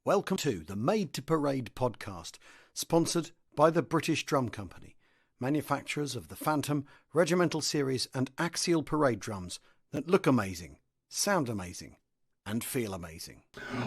Welcome to the Made to Parade podcast, sponsored by the British Drum Company, manufacturers of the Phantom, Regimental Series and Axial Parade drums that look amazing, sound amazing and feel amazing.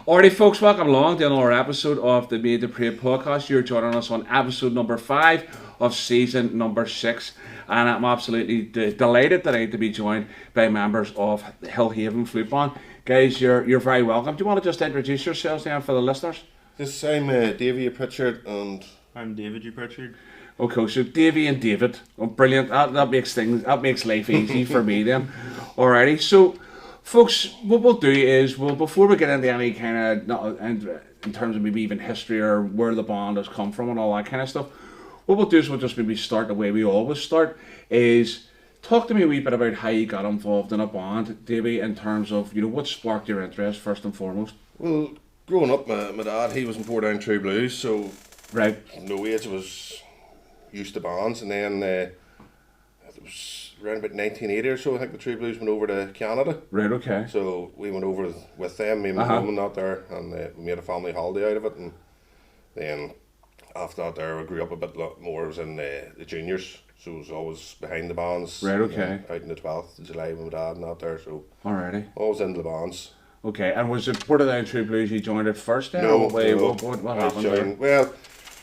Alrighty folks, welcome along to another episode of the Made to Parade podcast. You're joining us on episode number 5 of season number 6, and I'm absolutely delighted tonight to be joined by members of the Hillhaven Flute Band. Guys, you're very welcome. Do you want to just introduce yourselves then for the listeners? Yes, I'm Davy Uprichard and I'm David Uprichard. Okay, so Davy and David. Oh, brilliant. That makes life easy for me then. Alrighty, so folks, what we'll do is before we get into any kind of in terms of maybe even history or where the band has come from and all that kind of stuff, what we'll do is we'll just maybe start the way we always start, is talk to me a wee bit about how you got involved in a band, Davy, in terms of, what sparked your interest first and foremost. Well, growing up, my dad, he was in Four Down True Blues, so right, no age I was used to bands, and then it was around about 1980 or so, I think the True Blues went over to Canada. Right, okay. So we went over with them, me and my mum and that there, and we made a family holiday out of it, and then after that there I grew up a bit more. I was in the juniors, so I was always behind the bands. Right, okay. Out in the 12th of July with my dad and that there, so alrighty. always into the bands. Okay, and was it Porta Down True Blues you joined it first then? No, what happened there? Well,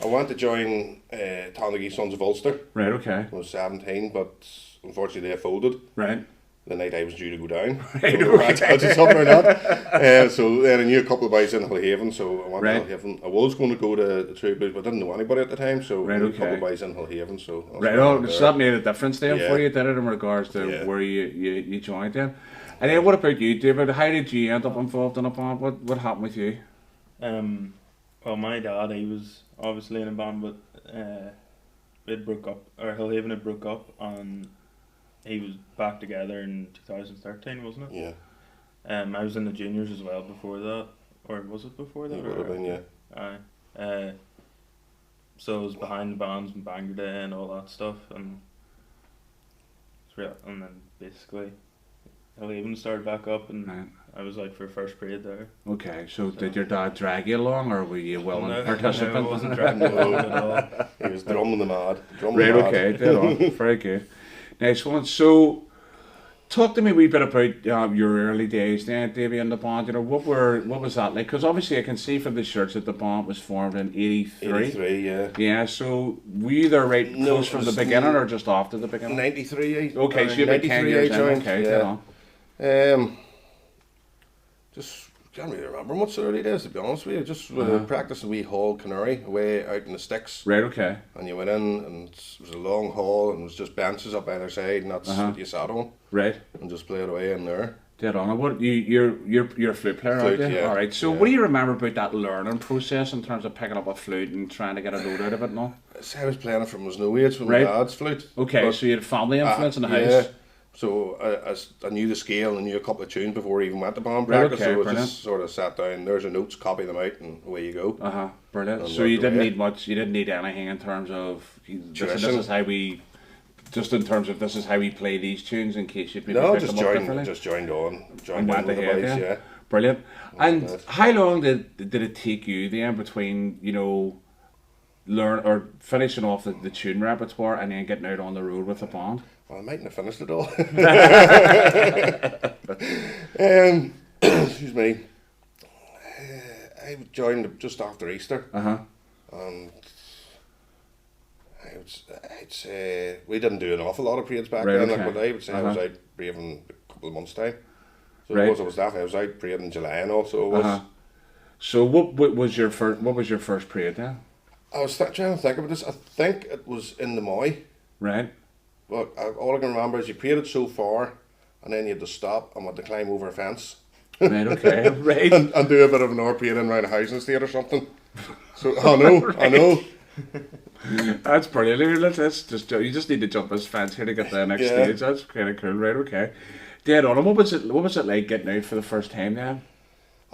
I wanted to join Tanneguy Sons of Ulster. Right, okay. I was 17, but unfortunately they folded. Right. The night I was due to go down. Right, so okay. I just something or not. So then I knew a couple of guys in Hillhaven, so I went right. to Hillhaven. I was going to go to the True Blues, but I didn't know anybody at the time, so right, okay. a couple of guys in Hillhaven. So right, so that made a difference then for you, did it, in regards to where you joined then? And then what about you, David? How did you end up involved in a band? What happened with you? Well, my dad, he was obviously in a band, but it broke up, or Hillhaven had broke up, and he was back together in 2013, wasn't it? Yeah. I was in the juniors as well before that, or was it before that? It would have been, yeah. Aye. So I was behind the bands and Bangor Day and all that stuff, and then basically Hillhaven started back up, and I was out for first period there. Okay, so did your dad drag you along, or were you a willing participant? No, I wasn't dragging along at all. He was drumming the mad. Right, okay, dead on. Very good. Nice one. So, talk to me a wee bit about your early days then, Davy, in the band. What was that like? Because obviously I can see from the shirts that the band was formed in 83. 83, yeah. Yeah, so were you there right close from the beginning or just after the beginning? 93. Okay, so you're about 10 years in. Okay, dead on. Just can't really remember much the early days, to be honest with you. Just practicing wee hall canary away out in the sticks. Right, okay. And you went in, and it was a long hall, and it was just benches up either side, and that's what you sat on. Right. And just played away in there. Dead on. What you're a flute player, aren't you? Yeah. All right. So, what do you remember about that learning process in terms of picking up a flute and trying to get a note out of it and all? I was playing it from was no age from my dad's flute. Okay, but, so you had family influence in the house. Yeah. So I knew the scale and knew a couple of tunes before I even went to band practice. Okay, so I just sort of sat down. There's your notes, copy them out, and away you go. Brilliant. And so you didn't need much. You didn't need anything in terms of this is how we. Just in terms of this is how we play these tunes, in case you'd maybe pick them up differently. Just joined on with the boys, yeah. Brilliant. And how long did it take you then between learn or finishing off the tune repertoire and then getting out on the road with the band? Well, I mightn't have finished it all. Excuse me. I joined just after Easter. And I'd say we didn't do an awful lot of parades back then. Okay. But I would say I was out braving a couple of months' time. So right. I was out parading in July and all. So it was. So what was your first parade then? I was trying to think about this. I think it was in the Moy. Right. But all I can remember is you paraded so far, and then you had to stop and had to climb over a fence. Right, okay, right. and do a bit of an hour parading around a housing estate or something. So I know, right. I know. That's brilliant. Let's just you just need to jump this fence here to get to the next stage. That's kind of cool, right? Okay. Dead on. And what was it like getting out for the first time then?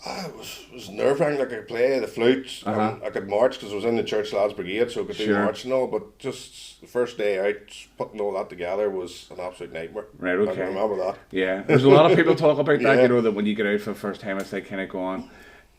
It was nerve-wracking. Like I could play the flute, I could march because I was in the Church Lads Brigade, so I could do march and all. But just the first day out, putting all that together was an absolute nightmare. Right, okay. I can remember that. Yeah, there's a lot of people talk about that. That when you get out for the first time, it's like kind of going,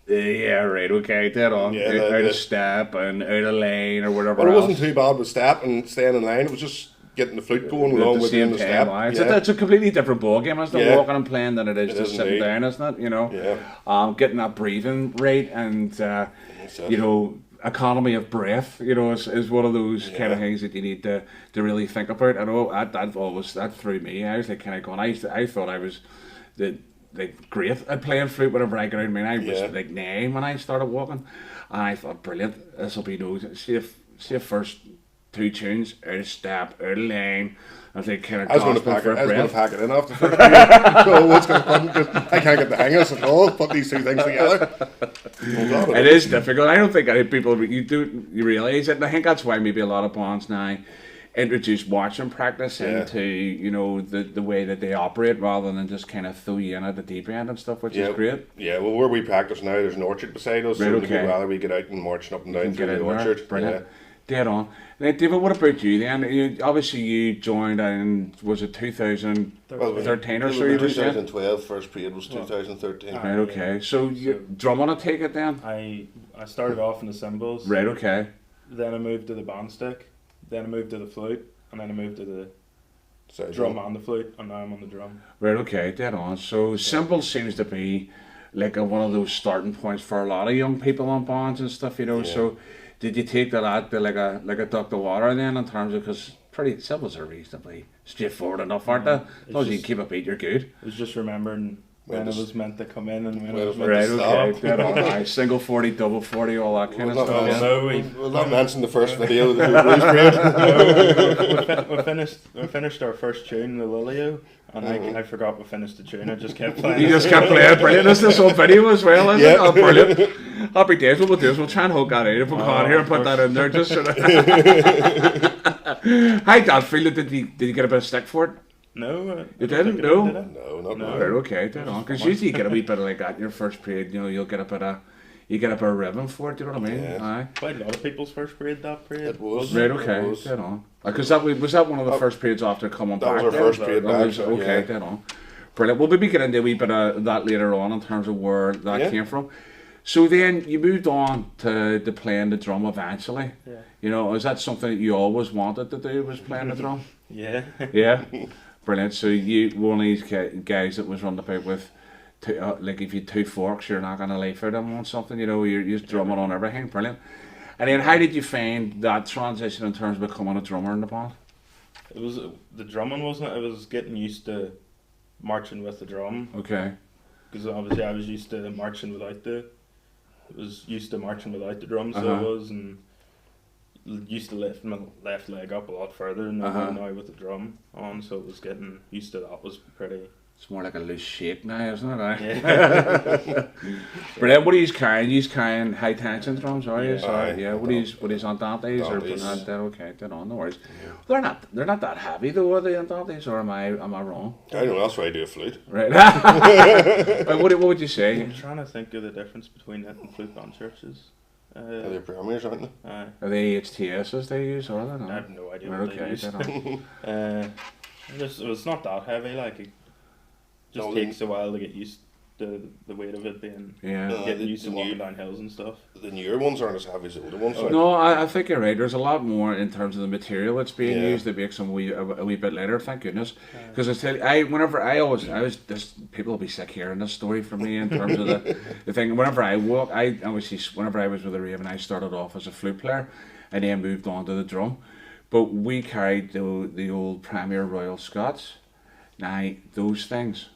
Yeah, right, okay, dead on. Yeah, Out of step and out of lane or whatever But it else. wasn't too bad with step and staying in line. It was just getting the flute going At along the with same the time, step. aye. Yeah. It's a completely different ball game, isn't it? Yeah. Walking and playing than it is It just is sitting indeed. down, isn't it? You know, Yeah. getting that breathing rate and That's it. you know, economy of breath. You know, is one of those kind of Yeah. things that you need to really think about. I know that threw me. I was like kind of going. I thought I was like great at playing flute whenever I got out. I mean, I was Yeah. like 9 when I started walking, and I thought, brilliant. This will be those. See if first 2 tunes out of step, out of line. I was like kind of I was going to gasping for pack breath. it in after the first period. So what's going to happen? Because I can't get the hang of it at all. Put these two things together. Oh, God, It is difficult. I don't think any people you realise it, and I think that's why maybe a lot of bands now introduce marching practice Yeah. into, you know, the way that they operate rather than just kind of throw you in at the deep end and stuff, which is great. Yeah, well, where we practice now, there's an orchard beside us, so Right, it'd be okay. rather we get out and marching up and down And through get the in there. orchard. Brilliant. Dead on. Now, David, what about you then? Obviously you joined in, was it 2013 or so you were saying? 2012, first period was 2013. Right, okay. So you drumming, I take it then? I started off in the cymbals. Right, okay. Then I moved to the band stick. Then I moved to the flute. And then I moved to the So, drum and the flute. And now I'm on the drum. Right, okay, dead on. So cymbal seems to be like one of those starting points for a lot of young people on bands and stuff, you know. Yeah. So did you take that out to like a duck to water then in terms of, because cymbals are reasonably straightforward enough, aren't they? As long as you just- keep a beat, you're good. It was just remembering when it was meant to come in and when when it was it meant Right, to okay, stop. dead on. Aye, single 40, double 40, all that kind of Well, stuff. not Yeah. No, We'll not mention the first video of the Blues Parade. we finished our first tune, the Lilio, and I forgot we finished the tune. I just kept playing. You just kept playing, brilliant. This is on video as well, isn't it? Oh, brilliant. Happy days. What we'll do is we'll try and hold that out if we can here and put that in there. Just sort of. How did that feel? Did you get a bit of stick for it? No, You didn't? No? Did I? No, not No. Right, now. okay, dead on. Because usually you get a wee bit of like that in your first period, you know, you'll get a bit of rhythm for it, do you know what I mean? Yeah. Aye. Quite a lot of people's first period that period. It was. Right, It okay, was. dead on. Because was that one of the first periods after coming That back? was our then? first period That back, was- so, okay, yeah. dead on. Brilliant. We'll maybe get into a wee bit of that later on in terms of where that Yeah. came from. So then you moved on to playing the drum eventually. Yeah. You know, is that something that you always wanted to do, was playing the drum? Yeah. Yeah. Brilliant. So you one of these guys that was running about with, like if you had 2 forks, you're not going to leave for them on something, you know, you're just drumming on everything. Brilliant. And then how did you find that transition in terms of becoming a drummer in the band? It was the drumming, wasn't it? It was getting used to marching with the drum, Okay. because obviously I was used to marching without the. It was used to marching without the drum, so Uh-huh. it was, and used to lift my left leg up a lot further than I Uh-huh. do now with the drum on. So it was getting used to that was pretty. It's more like a loose shape now, isn't it? Aye? Yeah. Brilliant. What are you carrying? You carrying high tension drums, are you? Yeah. Sorry, Aye. yeah. What are you on Dante's or Dante's. okay, dead on, no worries. They're not that heavy though, are they on Dante's, or am I wrong? I know, that's why I do a flute. Right. What would you say? I'm trying to think of the difference between it and flute band churches. They're premiers, aren't they? Are they HTSs they use, or are they I not? have no idea Right, what they okay, use. dead on. It's not that heavy. Like it just No, takes a while to get used to the weight of it being. Yeah. Getting used to the walking new- down hills and stuff. The newer ones aren't as heavy as the older ones. like. No, I think you're right. There's a lot more in terms of the material that's being Yeah. used that makes them a wee bit lighter. Thank goodness. Because I was this people will be sick hearing this story from me in terms of the thing. Whenever I walk, whenever I was with the Raven, I started off as a flute player, and then moved on to the drum. But we carried the old Premier Royal Scots. Now those things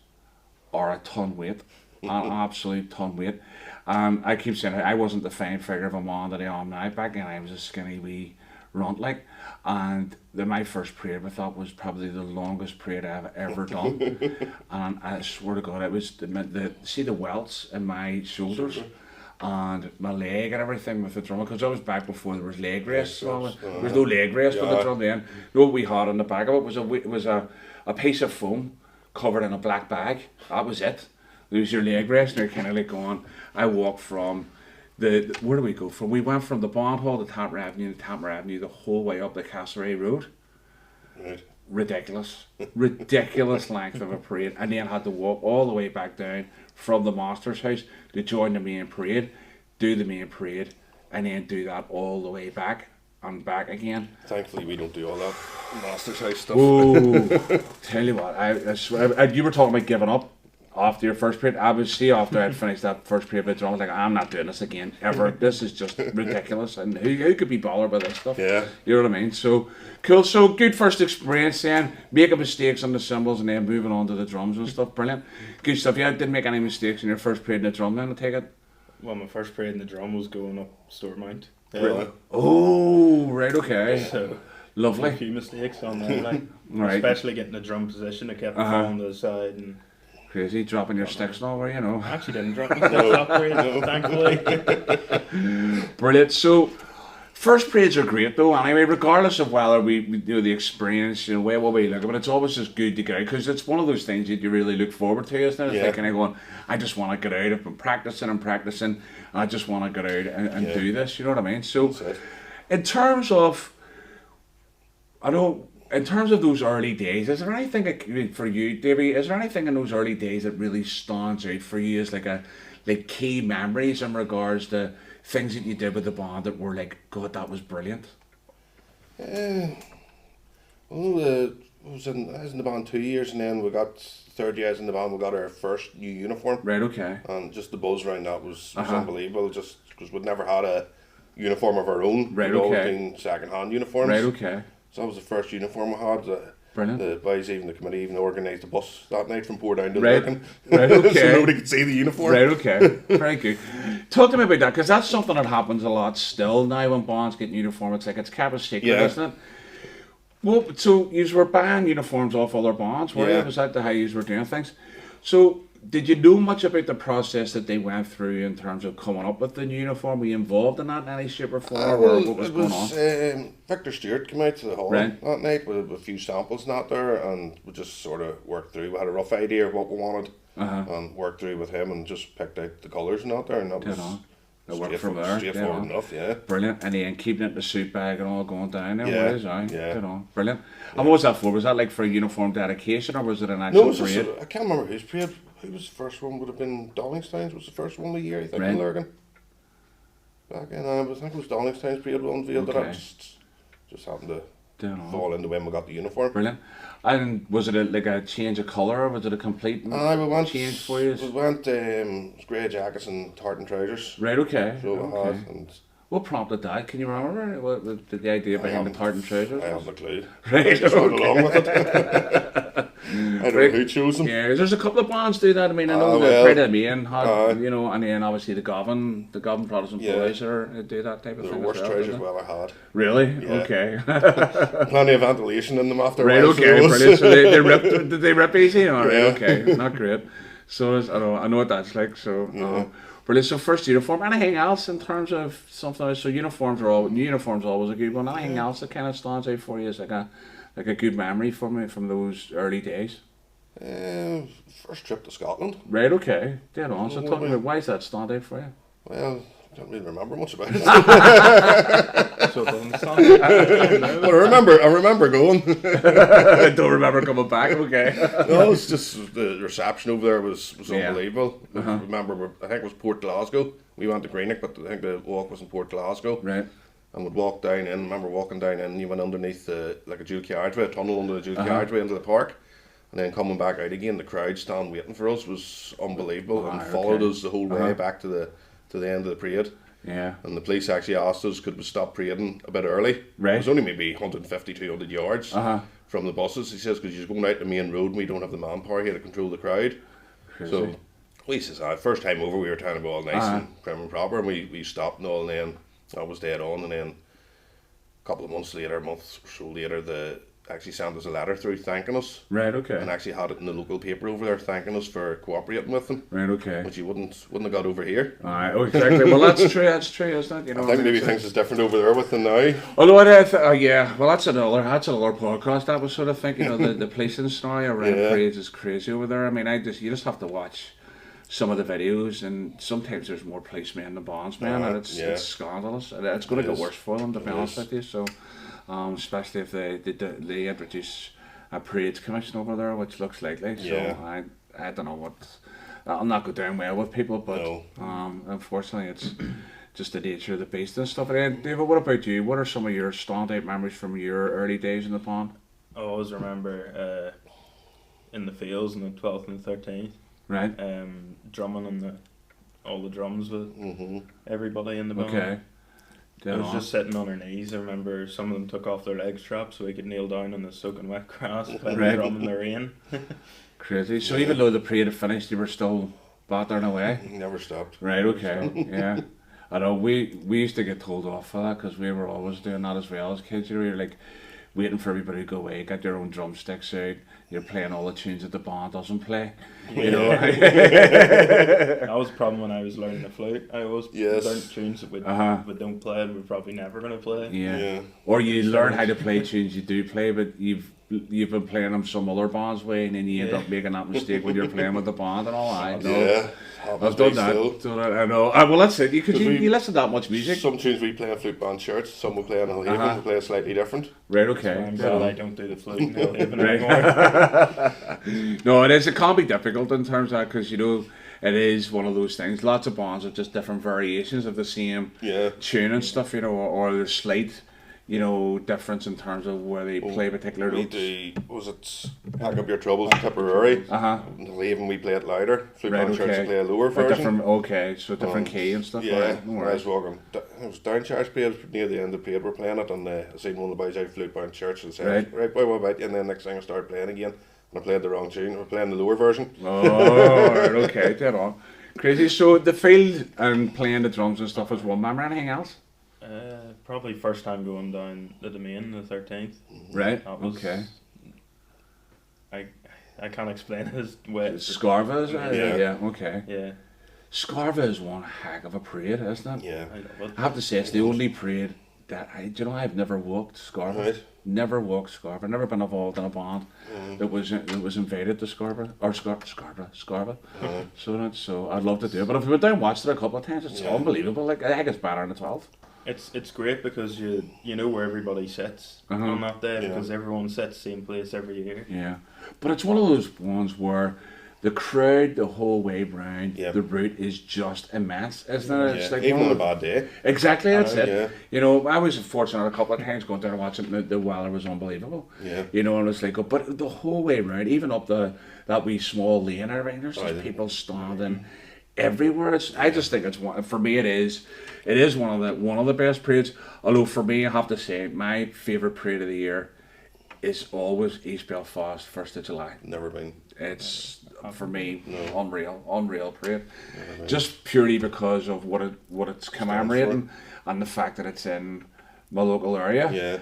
are a ton weight, an absolute ton weight. I keep saying I wasn't the fine figure of a man that I am now. Back then I was a skinny wee runt like, and my first parade with that was probably the longest parade I've ever done. And I swear to God, it was the welts in my shoulders and my leg and everything with the drum, because I was back before there was leg rest. So there was no leg rest with the drum then. You know what we had on the back of it was a piece of foam covered in a black bag. That was it. There was your leg rest, and you're kind of like going. I walked from where do we go from? We went from the Bond Hall to Tamper Avenue, the whole way up the Castlereagh Road. Right. ridiculous length of a parade, and then had to walk all the way back down from the Master's house to join the main parade, do the main parade, and then do that all the way back and back again. Thankfully, we don't do all that Master's house stuff. Oh, tell you what, I swear, you were talking about giving up after your first period. I would see after I'd finished that first period with drum, I was like, I'm not doing this again ever. This is just ridiculous, and who could be bothered by this stuff? Yeah, you know what I mean. So cool. So good first experience. Then making mistakes on the cymbals and then moving on to the drums and stuff. Brilliant, good stuff. Yeah, didn't make any mistakes in your first period in the drum. Then I take it. Well, my first period in the drum was going up store mount. Really? Oh, right. Okay. So lovely. A few mistakes on that, like, right. Especially getting the drum position. I kept falling to the side and. Crazy, dropping your sticks and all, were you know? I actually didn't drop my sticks that parade, thankfully. Brilliant. So, first parades are great though, anyway, regardless of whether we do the experience, you know, what we look at, but it's always just good to go, because it's one of those things that you really look forward to, isn't it? It's like kind of going, I just want to get out, I've been practicing, I just want to get out and do this, you know what I mean? So, in terms of, in terms of those early days, is there anything for you, Davy? Is there anything in those early days that really stands out for you as like key memories in regards to things that you did with the band that were like, God, that was brilliant? I was in the band 2 years, and then we got third years in the band. We got our first new uniform. Right. Okay. And just the buzz around that was unbelievable. Just because we'd never had a uniform of our own. Right. We'd Okay. always been second-hand uniforms. Right. Okay. So that was the first uniform we had. Brilliant. The boys, even the committee, even organised a bus that night from Portdown to Right. Lurkin. Right, okay. So nobody could see the uniform. Right, okay. Very good. Talk to me about that, because that's something that happens a lot still now when bands get uniform. It's like, it's kept a secret, isn't it? Well, so you were buying uniforms off other bands, were you? Was that how you were doing things? So, did you know much about the process that they went through in terms of coming up with the new uniform? Were you involved in that in any shape or form, or what was going on? Victor Stewart came out to the hall that night with a few samples and that there, and we just sort of worked through. We had a rough idea of what we wanted, and worked through with him and just picked out the colours and that there, and that was straightforward enough, Brilliant. And then keeping it in the suit bag and all going down there, Good on. Brilliant. And what was that for? Was that like for a uniform dedication, or was it an actual parade? I can't remember whose parade. Who was the first one? Would have been Donningstown's was the first one of the year, I think, in Lurgan. Back in, I think it was Donningstown's parade we unveiled that. Just happened to fall into when we got the uniform. Brilliant. And was it like a change of colour, or was it a complete change for you? We went grey jackets and tartan trousers. Right, okay. So we had, and what prompted that? Can you remember? What was the idea behind the tartan trousers? I haven't a clue. Right, I just went along with it. I don't know who chose them. Yeah, there's a couple of bands do that. I mean, I know the Pride of Maine had, you know, and then obviously the Govan Protestant Boys do that type of thing. The worst trousers we ever had. Really? Yeah. Okay. Plenty of ventilation in them after. Right. Okay. Brilliant. So they ripped. Did they rip easy? All right. Yeah. Okay. Not great. So I know what that's like. So. Brilliant. So first uniform. Anything else in terms of something? So uniforms always a good one. Anything else that kind of stands out for you as like a good memory for me from those early days? First trip to Scotland. Right. Okay. Dead on. So talk about why does that stand out for you? Well, I don't really remember much about it. So it doesn't sound But I remember going. I don't remember coming back. Okay. No, it's just the reception over there was unbelievable. I remember, I think it was Port Glasgow. We went to Greenock, but I think the walk was in Port Glasgow. Right. And we'd walk down in. I remember walking down in, and you went underneath like a dual carriageway, a tunnel under the dual carriageway into the park. And then coming back out again, the crowd stand waiting for us was unbelievable, and followed us the whole way back to the end of the parade. Yeah. And the police actually asked us, could we stop parading a bit early? Right. It was only maybe 150, 200 yards from the buses. He says, because you're going out the main road and we don't have the manpower here to control the crowd. Crazy. So we says, first time over, we were trying to go all nice and prim and proper, and we stopped and all, and then that was dead on. And then a couple of months later, a month or so later, they actually sent us a letter through thanking us. Right, okay. And actually had it in the local paper over there thanking us for cooperating with them. Right, okay. Which you wouldn't have got over here. Aye, exactly. Well, that's true, isn't it? You know, I think maybe things is different over there with them now. Although yeah, well, that's another podcast. That was sort of thinking, you know, the policing scenario around parades is crazy over there. I mean, you just have to watch some of the videos, and sometimes there's more policemen than bondsmen, and it's scandalous. And it's going to get worse for them, to be honest with you. So, especially if they introduce a parades commission over there, which looks likely. So Yeah. I don't know what. That'll not go down well with people, but No. Unfortunately, it's just the nature of the beast and stuff. And David, what about you? What are some of your standout memories from your early days in the pond? I always remember in the fields in the 12th and 13th, Right. drumming on all the drums with everybody in the band. Okay. I was just sitting on our knees. I remember some of them took off their leg straps so we could kneel down on the soaking wet grass, playing the drum in the rain. Crazy. So even though the parade had finished, you were still battering away? Never stopped. Right, okay. Yeah. I know, we used to get told off for that because we were always doing that as well as kids. You know, you're like waiting for everybody to go away, get your own drumsticks out, you're playing all the tunes that the band doesn't play. You know? That was the problem when I was learning the flute. I always learned tunes that we don't play and we're probably never going to play. Yeah. Or you learn how to play tunes you do play, but you've been playing them some other band's way, and then you end up making that mistake when you're playing with the band and all. I know. Yeah. I've done that. I know. Well, that's it. You listen to that much music. Some tunes we play on flute band shirts, some we play on Hillhaven, we play slightly different. Right, okay. I'm glad I don't do the flute in Hillhaven anymore. No, it can be difficult in terms of that because, you know, it is one of those things. Lots of bands have just different variations of the same tune and stuff, you know, or there's slight, you know, difference in terms of where they play particular notes. Was it Pack Up Your Troubles in Tipperary? In Hillhaven we play it louder. Flute band shirts play a lower version. So different key and stuff. Yeah, right? No I was walking. It was Downcharge played near the end of the parade. We're playing it, and I seen one of the boys out flute band shirts and said, "Right, boy, what about you?" And then next thing I started playing again, and I played the wrong tune. We're playing the lower version. Oh, right, okay, dead on. Crazy. So the field and playing the drums and stuff was one memory. Anything else? Probably first time going down the domain, the 13th. Right. That was, okay. I can't explain it as well. Scarva, is it? Yeah. Okay. Yeah. Scarva is one heck of a parade, isn't it? Yeah. I have to say, it's the only parade that I've never walked Scarva. Right. Never walked Scarva. Never been involved in a band that was invited to Scarva or Scarva. So I'd love to do it. But if we went down and watched it a couple of times, it's unbelievable. Like I think it's better than the 12th. It's great because you know where everybody sits on that day because everyone sits the same place every year. Yeah, but it's one of those ones where the crowd the whole way round the route is just immense, isn't it? It's like even on a bad day. Exactly, that's it. Yeah. You know, I was fortunate a couple of times going down and watching the weather was unbelievable. Yeah. You know, and it's like, but the whole way round, even up that wee small lane and everything, there's just people standing everywhere. I just think it's one. For me, it is one of the best parades. Although for me, I have to say, my favourite parade of the year is always East Belfast, 1st of July. Never been. It's for me unreal parade. Just purely because of what it's commemorating and the fact that it's in my local area. Yeah.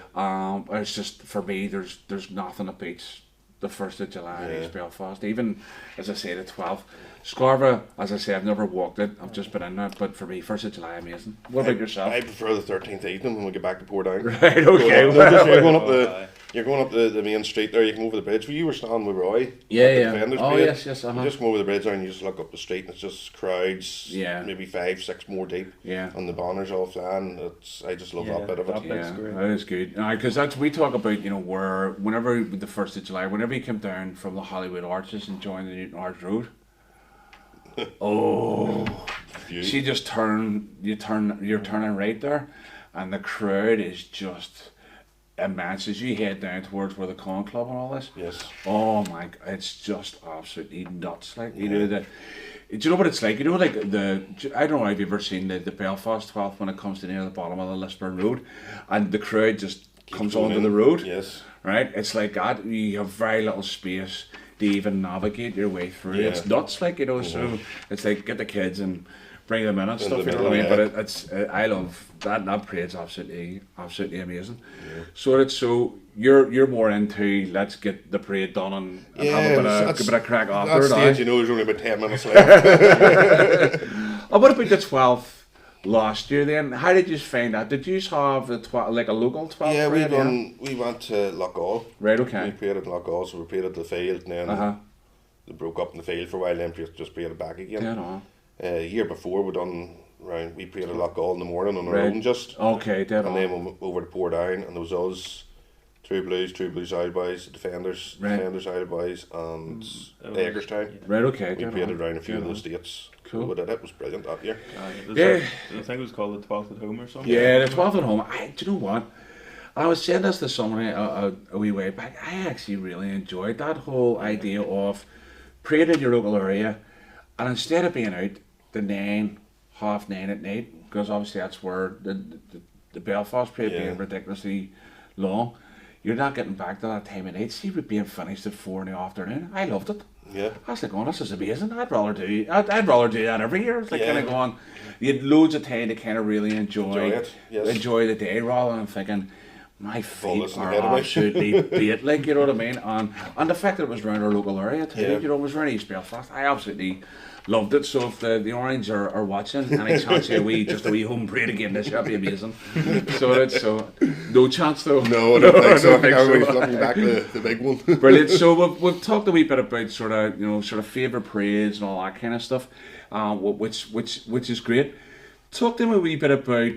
It's just for me, there's nothing that beats the 1st of July in East Belfast. Even as I say, the 12th. Scarva, as I say, I've never walked it. I've just been in it. But for me, 1st of July, amazing. What about yourself? I prefer the 13th evening when we get back to Portdown. Right, okay. You're going up the main street there. You come over the bridge. You were standing with Roy. Yeah. Oh, yes. You just come over the bridge there and you just look up the street and it's just crowds. Yeah. Maybe 5, 6 more deep. Yeah. And the banners all flying. I just love that bit of it. Yeah, that is good. Because we talk about, you know, whenever the 1st of July, whenever you come down from the Hollywood Arches and join the Newton Arch Road. See, you're turning right there, and the crowd is just immense as you head down towards where the Con Club and all this. Yes. Oh my! It's just absolutely nuts. Like you know that. Do you know what it's like? You know, like I don't know if you've ever seen the Belfast 12th when it comes to near the bottom of the Lisburn Road, and the crowd just comes onto the road. Yes. Right. It's like that. You have very little space to even navigate your way through. It's nuts, like, you know. So it's like get the kids and bring them in and stuff. You know what I mean? But it's I love that. That parade's absolutely amazing. Yeah. So you're more into let's get the parade done and have a bit of crack after. That stage, you know, there's only about 10 minutes left. What about the 12th? Last year then, how did you find that? Did you have the like a local 12th? Yeah, we went to Loughgall. Right, okay. We played at Loughgall, so we played at the field, and then they broke up in the field for a while, then just played it back again. A year before we played at Loughgall in the morning on our own just. Okay, dead and then we went over to Portdown, and there was us, True Blues Isle Boys, Defenders Isle Boys, and Eggerstown. Yeah. Right, okay. We get played on. around a few Get of on. those dates. Cool. It was brilliant that year. Yeah. I think it was called the 12th at Home or something. Yeah, the 12th at Home. Do you know what? I was saying this to somebody a wee way back. I actually really enjoyed that whole idea of praying in your local area, and instead of being out the 9:30 at night, because obviously that's where the Belfast parade being ridiculously long, you're not getting back to that time of night. See, we're being finished at 4 in the afternoon. I loved it. Yeah. I was like, oh, this is amazing. I'd rather do that every year. It's like kind of going, you had loads of time to kind of really enjoy it, yes. enjoy the day, rather than thinking, my Fullness feet in are the head of me. absolutely beat, like, you know what I mean? And the fact that it was around our local area too, Yeah. you know, it was around East Belfast. I absolutely loved it. So if the Orange are watching, any chance of a wee home parade again this year, that'd be amazing. So no chance though. No, I don't think so. I think so. everybody's looking back the big one. Brilliant. So we've talked a wee bit about sort of favourite parades and all that kind of stuff, which is great. Talk to me a wee bit about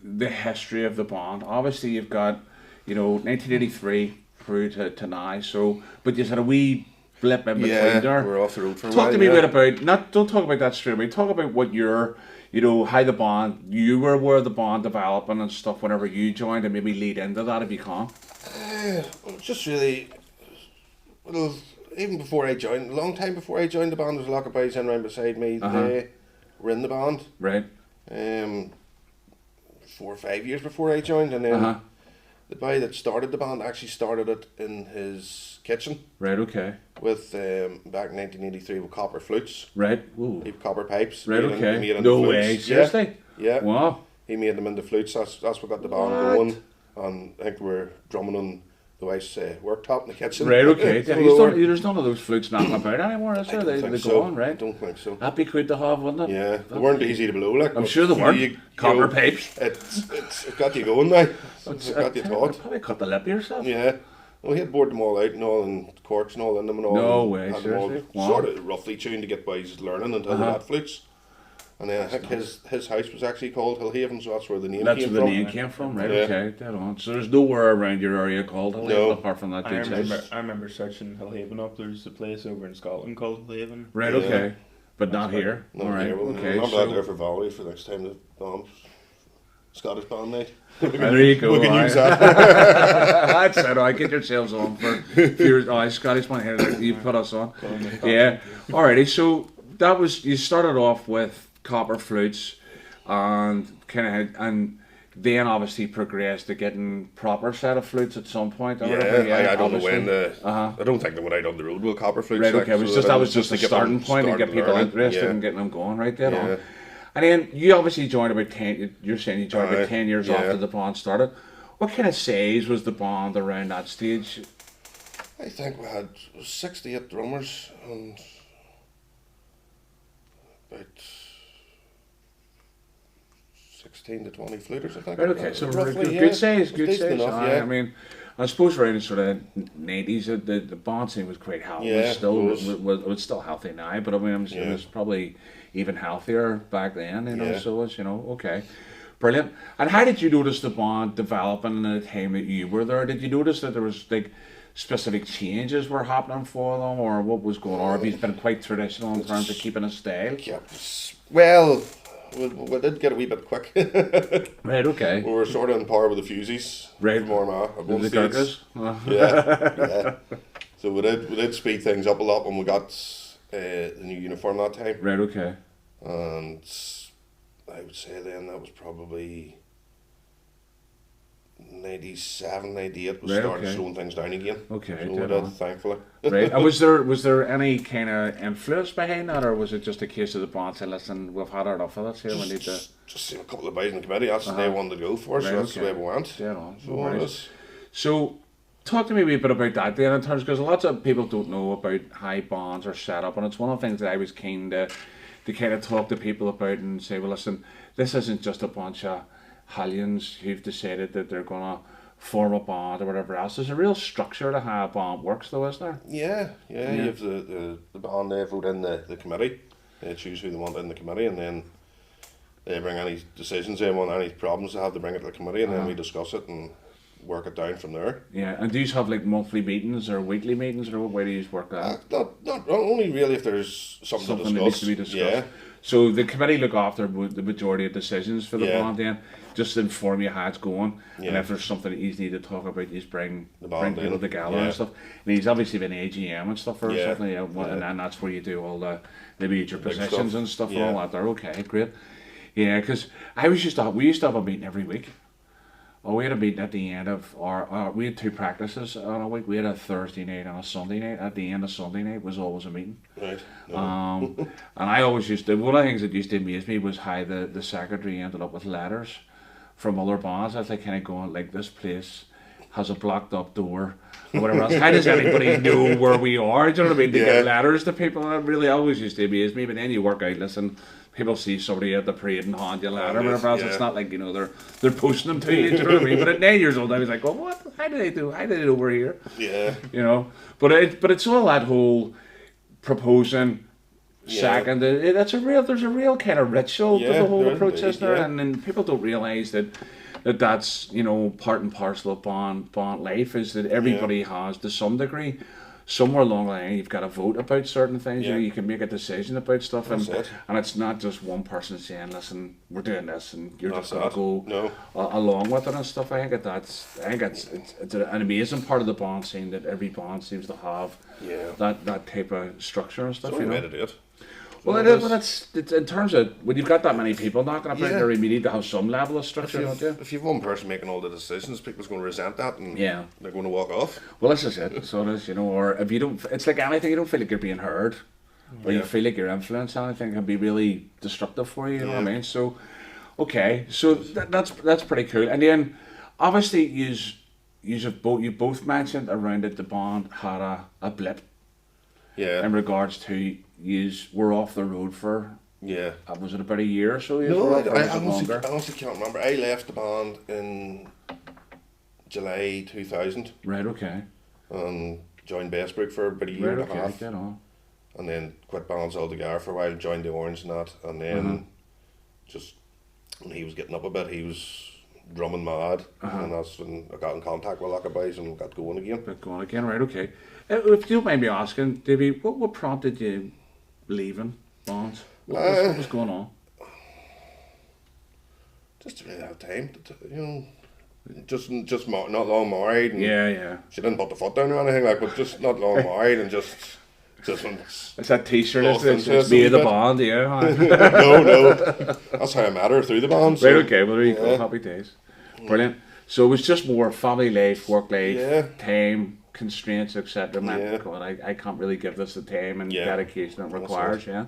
the history of the band. Obviously, you've got 1983 through to now. So, but you had a wee blip in between there. We're off the road for a Talk while. to me a bit about don't talk about that straight away. Talk about what how the band you were aware of the band developing and stuff whenever you joined, and maybe lead into that if you can. Just really, well, even before I joined, a long time before I joined the band, there was a lot of boys in around beside me. They were in the band. Right. 4 or 5 years before I joined, and then the boy that started the band actually started it in his kitchen. Right. Okay. With back in 1983 with copper flutes. Right. Ooh. He had copper pipes. Right. Made Okay. into No flutes. way. Seriously. Yeah. Wow. He made them into flutes. That's what got the band going. And I think we're drumming on the wife's worktop in the kitchen. Right, okay. So There's none of those flutes knocking about anymore, is there? I don't They're think so. gone, right? I don't think so. That'd be good to have, wouldn't it? Yeah, they weren't easy to blow. Like, I'm sure they weren't. Copper pipes. It got you going now. It got you taught. Probably cut the lip of yourself. Yeah. Well, he had bored them all out and all, and corks and all in them and all. No and way, had them all seriously? Wow. sort of roughly tuned to get boys learning until they had flutes. And then I think his house was actually called Hillhaven, so that's where the name That's came where from. the name came from, right? Yeah. Okay, dead on. So there's nowhere around your area called Hillhaven No. apart from that dude's house. I remember searching Hillhaven up. There's a place over in Scotland called Hillhaven. Right, Yeah. okay. But not here. No, All right, here, well, okay. remember that So, there for Valerie for next time the Scottish band night. there you go. We can use that. That's it. I get yourselves on for Scottish one here. You put us on. Yeah. Alrighty. So that was you started off with copper flutes, and and then obviously progressed to getting proper set of flutes at some point. Or whatever. Yeah, I don't know when obviously. I don't think they went out on the road with copper flutes. Right. like, Okay. It was so just that was just to a get them starting point and get started people learning. interested Yeah. in getting them going right there. Yeah. On. And then you obviously joined about 10. You're saying you joined about Aye, 10 years yeah. after the band started. What kind of size was the band around that stage? I think we had 68 drummers and about 16 to 20 fluters, I think. Right, okay, so Roughly, good size, good Decent size. enough, Aye, yeah. I mean, I suppose around the sort of 90s, the band scene was quite healthy. Yeah, It was it was. it's still healthy now, but I mean, I'm sure it was probably even healthier back then, you know, Yeah. so it's, okay. Brilliant. And how did you notice the band developing in the time that you were there? Did you notice that there was like specific changes were happening for them, or what was going on? Or have you been quite traditional in terms of keeping a style? Yeah. Well, we did get a wee bit quick. Right, okay. We were sort of on par with the Fusees. Right. From Armagh at one The stage. Gurkhas? Yeah. So we did speed things up a lot when we got the new uniform that time. Right, okay. And I would say then that was probably 97, 98 we Right, started okay. slowing things down again. Okay, So we dead did, on. thankfully. Right. And was there any kind of influence behind that, or was it just a case of the band saying, "Listen, we've had our enough of this here. We need to." Just seen a couple of boys in the committee, that's what they wanted to go for, so Right, that's the okay. way we went. Dead on. So No it worries. was. So, talk to me a wee bit about that then, in terms, because lots of people don't know about how bands are set up, and it's one of the things that I was keen to kind of talk to people about and say, well, listen, this isn't just a bunch of hellions who've decided that they're gonna form a band or whatever else. There's a real structure to how a band works, though, isn't there? Yeah. You have the band, they vote in the committee, they choose who they want in the committee, and then they bring any decisions they want, any problems they have, to bring it to the committee, and then we discuss it and work it down from there. Yeah, and do you have like monthly meetings or weekly meetings, or what way do you work that? Not only really if there's something to Something that needs to be discuss. discussed. Yeah. So the committee look after the majority of decisions for the Yeah. band, then just inform you how it's going, and Yeah. if there's something that you need to talk about, you just bring band people in. together Yeah. and stuff. And he's obviously been AGM and stuff or Yeah. something, yeah, and then that's where you do all the major Big positions stuff. and stuff Yeah. and all that. They're okay, great. Yeah, because we used to have a meeting every week. Oh, we had a meeting at the end of we had 2 practices on a week. We had a Thursday night and a Sunday night. At the end of Sunday night was always a meeting. Right. No. And I always used to, one of the things that used to amaze me was how the secretary ended up with letters from other bands. I was like kind of going like, this place has a blocked up door or whatever else. How does anybody know where we are? Do you know what I mean? To Yeah. get letters to people. That really always used to amaze me. But then you work out, listen, people see somebody at the parade and hand you a letter or whatever else. Yeah. It's not like, you know, they're posting them to you. Do you know what I mean? But at 9 years old, I was like, well, what? How do they know we're here? Yeah. You know, but it's all that whole proposing, Yeah. second. There's a real kind of ritual to Yeah, the whole there approach, is, isn't there? yeah. And then people don't realise that's, you know, part and parcel of band life, is that everybody has, to some degree, somewhere along the line, you've got to vote about certain things. You know, Yeah. you can make a decision about stuff, and That's it. it's not just one person saying, listen, we're doing this, and you're That's just going to it. go No. along with it and stuff. I think it's an amazing part of the band scene that every band seems to have Yeah. that type of structure and It's stuff. the only You way know? to do it. Well, it is, but it's in terms of when you've got that many people knocking about Yeah. there, you need to have some level of If structure, don't you? you've one person making all the decisions, people's going to resent that, and Yeah. they're going to walk off. Well, this is it. So it is, you know. Or if you don't, it's like anything. You don't feel like you're being heard, or you Yeah. feel like your influence on anything can be really destructive for you. You know what I Yeah. mean? So, okay, so that's pretty cool. And then, obviously, you both mentioned around it the band had a blip Yeah. in regards to yous were off the road for. Yeah. Was it about a year or so? Yous No, were I off, or was it honestly, longer? I honestly can't remember. I left the band in July 2000 Right. Okay. and joined Bestbrook for about a year Right. and a Okay. half, Get on. and then quit bands altogether for a while, joined the Orange and that, and then just when he was getting up a bit, he was drumming mad, and that's when I got in contact with Locker Boys and got going again. But going again, right? Okay. If you don't mind me asking, Davey, what prompted you leaving bands? What was going on? Just to really have time, you know, just not long married. And Yeah. she didn't put the foot down or anything like, but just not long married and just when It's that T-shirt. Lost It's interest me a and the bit. band, yeah. no, that's how I met her, through the band. So, Right. Okay. Well, there you go. yeah. Happy days. Brilliant. So it was just more family life, work life, Yeah. time constraints, etc. Yeah. God, I can't really give this the time and Yeah. dedication it That's requires. Yeah.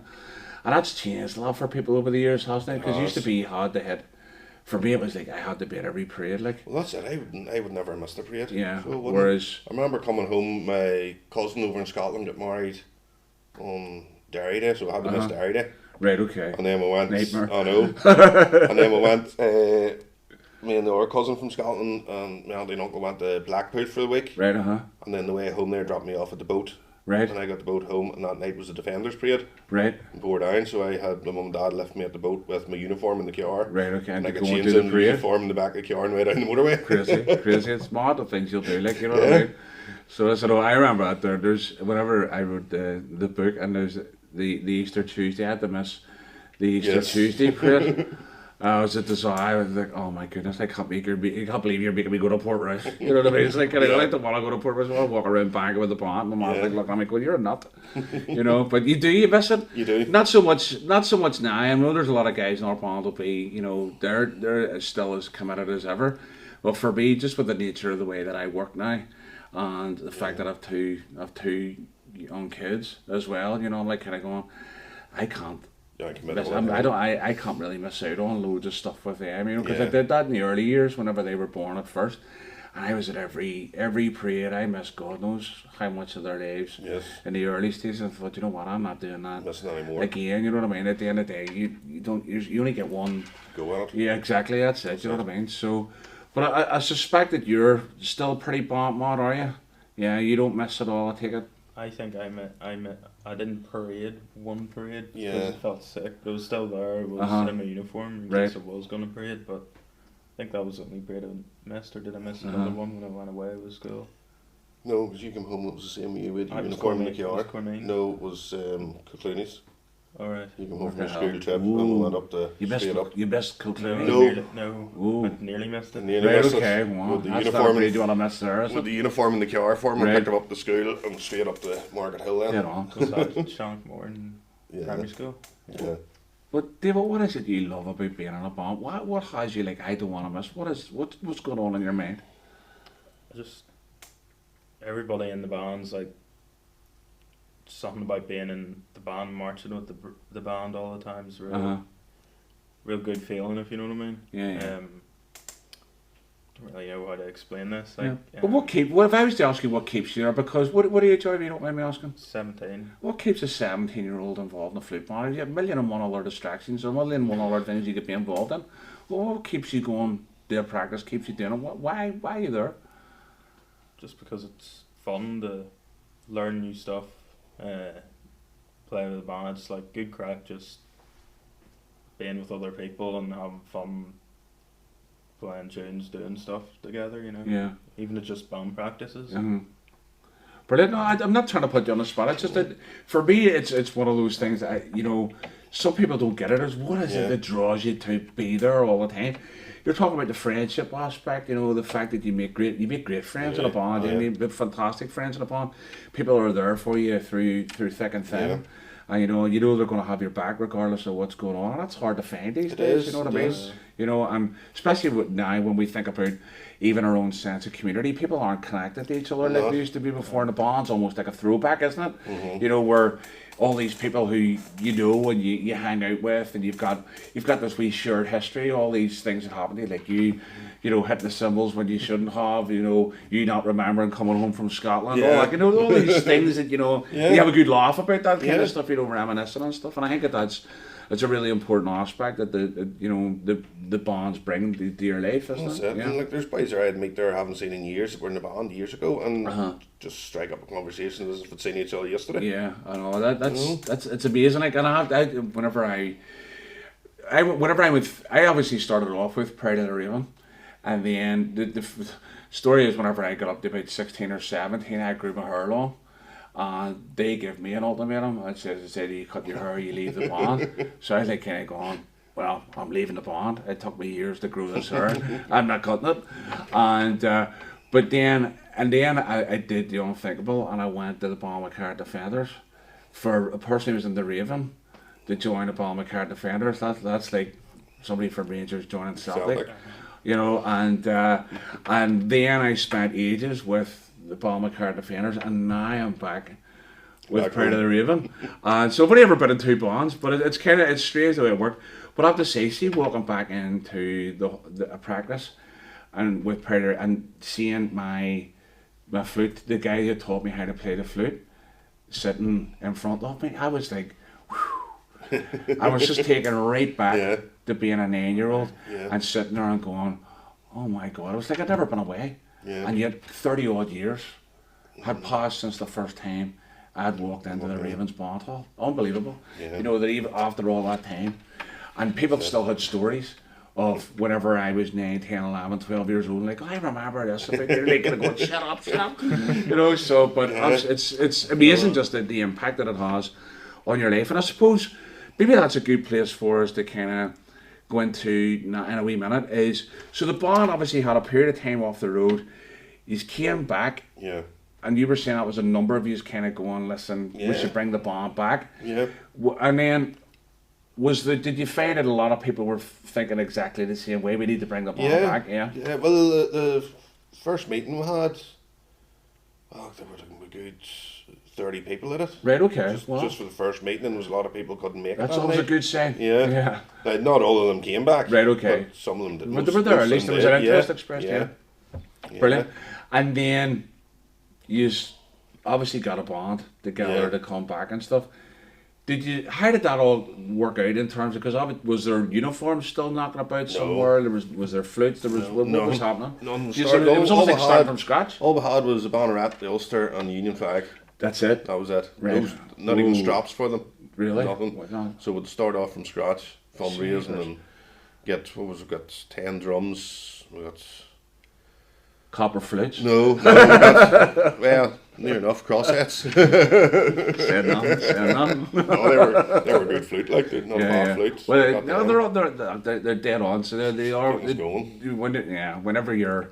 And that's changed a lot for people over the years, hasn't it? Because it used to be hard to hit. For me, it was like I had to be at every parade, like. Well, that's it. I would never miss the parade. Yeah. So I wouldn't. Whereas. I remember coming home, my cousin over in Scotland got married on Dairy Day, so I had to miss Dairy Day. Right. Okay. And then we went. Nightmare. I know. And then we went. Me and the other cousin from Scotland and my auntie and uncle went to Blackpool for the week. Right. And then the way home there dropped me off at the boat. Right. And I got the boat home, and that night was the Defenders parade Right. in Portadown. So I had my mum and dad lift me at the boat with my uniform in the car. Right. Okay. And I to got go and changed do in the the parade. uniform in the back of the car and way down the motorway. Crazy. It's mad the things you'll do, like, you know what I mean? So I remember that there's whenever I wrote the book, and there's the Easter Tuesday, I had to miss the Easter Yes. Tuesday parade. I was at the side, I was like, oh my goodness, I can't believe you're making me go to Portrush. You know what I mean? It's like, I don't want to go to Portrush, I want to walk around Bangor with the band. My mom's like, look, I'm like, well, you're a nut. You know, but you miss it. You do. Not so much now. I know there's a lot of guys in our band will be, you know, they're still as committed as ever. But for me, just with the nature of the way that I work now, and the fact that I've two young kids as well, you know, I'm like kind of going, I can't. Yeah, I commit Listen, all I can't really miss out on loads of stuff with them, you know, because I Yeah. did that in the early years whenever they were born at first, and I was at every parade. I missed God knows how much of their lives Yes. in the early stages. I thought, you know what, I'm not doing that Missing anymore. again. You know what I mean? At the end of the day, you only get one. Go on it. Yeah, exactly. That's it. You know what I mean? So, but I suspect that you're still pretty bomb mod, are you? Yeah, you don't miss it all. I take it. I think I didn't parade one parade because Yeah. I felt sick. But I was still there. I was in my uniform in Right. case I was going to parade, but think that was the only grade I missed, or did I miss another one when I went away with school? No, because you came home, it was the same year with I was uniform in the Cormaine, it was car. Cormaine. No, it was Kilclooney's. Alright. You came home from a the school hell? trip and we went up to straight up. You missed No, Kilclooney? No. I nearly missed it. Nearly Right, missed it. okay, wow. With the That's uniform not and- really you want to miss there, is With it? the uniform in the car for him, Right. we picked him up to school and straight up to Market Hill then. Get on. Because I was Shannockmore in Yeah. primary school. Yeah. But David, what is it you love about being in a band? What has you like, I don't want to miss? What's going on in your mind? Everybody in the band's like, something about being in the band, marching with the band all the time is real good feeling, if you know what I mean. Yeah. Don't really know how to explain this. Like, Yeah. But what if I was to ask you what keeps you there? Because what age are you, if you don't mind me asking? 17. What keeps a 17-year-old involved in a flute band? You have a million and one other distractions, a million and one other things you could be involved in. Well, what keeps you going to practice, keeps you doing it? Why are you there? Just because it's fun to learn new stuff, play with the band. It's like good crack, just being with other people and having fun, playing tunes, doing stuff together, you know. Yeah. Even if it's just band practices. Brilliant. No, I'm not trying to put you on the spot. It's just that for me, it's one of those things that, some people don't get it. Is what is it that draws you to be there all the time? You're talking about the friendship aspect, the fact that you make great friends in a band, you make fantastic friends in a band. People are there for you through thick and thin. Yeah. And you know they're going to have your back regardless of what's going on. And that's hard to find these days, you know what I mean? And especially now when we think about even our own sense of community, people aren't connected to each other like they used to be before. And the band's almost like a throwback, isn't it? Mm-hmm. Where all these people who you know and you hang out with, and you've got this wee shared history, all these things that happen to you, like you hitting the cymbals when you shouldn't have, you not remembering coming home from Scotland, all these things that you have a good laugh about that kind of stuff, reminiscing and stuff. And I think that's a really important aspect that the bands bring to your life, isn't That's it? it. And like there's boys that I'd meet there I haven't seen in years that were in the band years ago and just strike up a conversation as if we'd seen each other yesterday. Yeah, I know that's it's amazing. Like, and whenever I obviously started off with Pride of the Raven, and then the story is whenever I got up to about 16 or 17, I grew my hair long. And they give me an ultimatum. I said, you cut your hair, you leave the band. So I was like kind of going, well, I'm leaving the band. It took me years to grow this hair. I'm not cutting it. And but then I did the unthinkable, and I went to the Balmacar Defenders for a person who was in the Raven to join the Balmacar Defenders. That's like somebody from Rangers joining Celtic. And then I spent ages with the Balmacar Defenders, and now I'm back with Pride of the Raven. And so I've only ever been in two bands, but it's strange the way it worked. But I have to say, see, walking back into the practice and with Pride of, and seeing my flute, the guy who taught me how to play the flute, sitting in front of me, I was like, whew. I was just taken right back to being a 9-year-old and sitting there and going, oh my God, I was like, I'd never been away. Yeah. And yet 30 odd years had passed since the first time I had walked into the Ravens band hall. Unbelievable. Yeah. That even after all that time. And people still had stories of whenever I was 9, 10, 11, 12 years old, like, I remember this. They're like going, shut up. But it's amazing just the impact that it has on your life. And I suppose maybe that's a good place for us to kind of go into in a wee minute. Is so the band obviously had a period of time off the road. You came back, and you were saying that was a number of you kind of going, listen, we should bring the band back. Yeah. And then did you find that a lot of people were thinking exactly the same way? We need to bring the band back. Yeah. Yeah. Well, the first meeting we had, there were a good 30 people at it. Right. Okay. Just for the first meeting, and there was a lot of people couldn't make it. That's always a good sign. Yeah. Yeah. Now, not all of them came back. Right. Okay. But some of them did. But they were there. At least there was an interest expressed. Yeah. Brilliant. And then you obviously got a band together to come back and stuff. How did that all work out in terms of, because was there uniforms still knocking about somewhere? Was there flutes? What was happening? None. It was almost like starting from scratch. All we had was a banneret, the Ulster, and the Union flag. That's it. That was it. Right. Not even straps for them. Really? Nothing. So we'd start off from scratch, fundraising, and get 10 drums, We got Copper flutes. no, we got, well, near enough crossheads. Said none. No, they were good flute, like they're not bad flutes. Well, Got no, them. they're dead on. So they are. Getting us going. Whenever you're,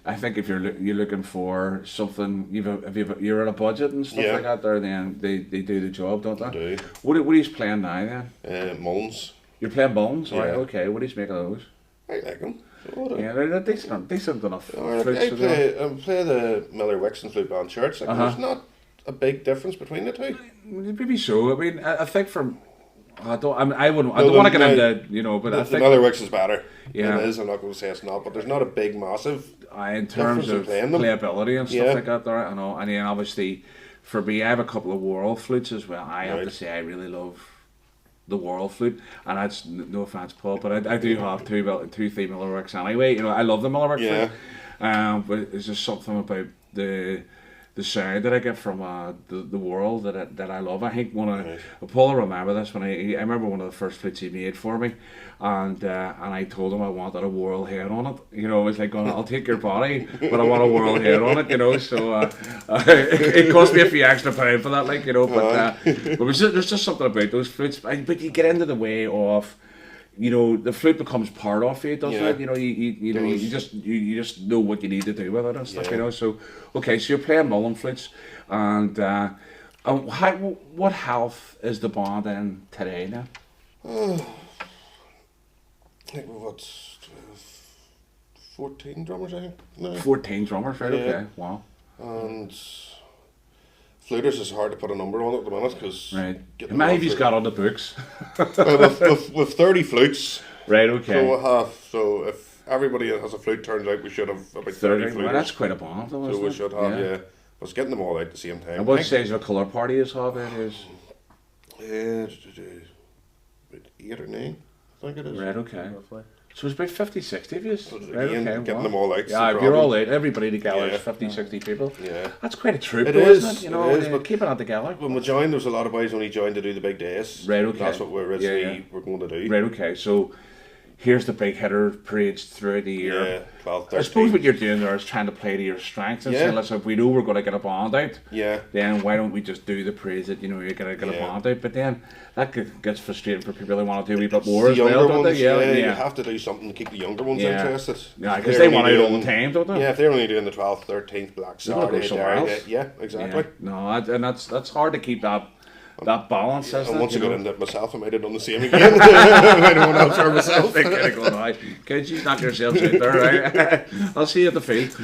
I think if you're looking for something, you're on a budget and stuff like that. There, then they do the job, don't they? They do. What are you playing now then? Mullins. You're playing bones, Yeah. right? Okay. What are you making of those? I like them. Yeah, they're decent enough. I flutes as well. play the Miller Wixon Flute Band shirts. Like, there's not a big difference between the two. Maybe so. I mean, I think from. I don't want to get into, but I The think Miller Wix is better. Yeah. It is. I'm not going to say it's not, but there's not a big, massive. in terms of playing them. playability and stuff Yeah. like that, there, I know. And then obviously, for me, I have a couple of World flutes as well. I have Right. to say, I really love the World flute, and that's no offense, Paul, but I do have two 3 Miller Wicks anyway. I love the Miller Wick Yeah. flute. But it's just something about the sound that I get from the World that I love. I think Paul will remember this when I remember one of the first flutes he made for me, and I told him I wanted a World head on it. It was like going, I'll take your body, but I want a World head on it. So it cost me a few extra pounds for that, but there's just something about those flutes. But you get into the way of. The flute becomes part of you, doesn't it? You just know what you need to do with it and stuff. Yeah. So okay, so you're playing Mullen flutes, and what health is the band in today now? I think we've got 14 drummers, I think. No. 14 drummers, right? Yeah. Okay, wow. And fluters is hard to put a number on at the minute because Right. How many of you's got on the books? with 30 flutes. Right. Okay. So if everybody that has a flute turns out, we should have about 30 fluters. Well, that's quite a band, though. So isn't we it? should have, yeah. I was getting them all out at the same time. And what size of a colour party is have it is? About 8 or 9, I think it is. Right. Okay. Roughly. So it's about 50, 60 of you. Right. Again, Okay. getting wow. them all out. Yeah, if you're all out, everybody together Yeah. is 50, 60 people. Yeah. That's quite a troop, It though, is, isn't it? it is, but keeping it together. When we joined, there was a lot of boys only joined to do the big days. Right, okay. That's what we originally were going to do. Right, okay. So here's the big hitter parades throughout the year. Yeah, 12, 13. I suppose what you're doing there is trying to play to your strengths and saying, listen, if we know we're going to get a band out, Yeah. then why don't we just do the parades that you're going to get a band out? But then that gets frustrating for people that want to do a wee bit more The as well, younger don't ones, they? you have to do something to keep the younger ones Yeah. interested. Yeah, If because they're they want only out all doing- the time, don't they? Yeah, if they're only doing the 12th, 13th Black They're gonna go Saturday, somewhere Derry, else. yeah, exactly. Yeah. No, and that's hard to keep that balance, isn't And it? once I you got know? into it myself, I might have done the same again. I don't want to observe myself. They kind of going, right, could you knock yourselves out there, right? I'll see you at the field.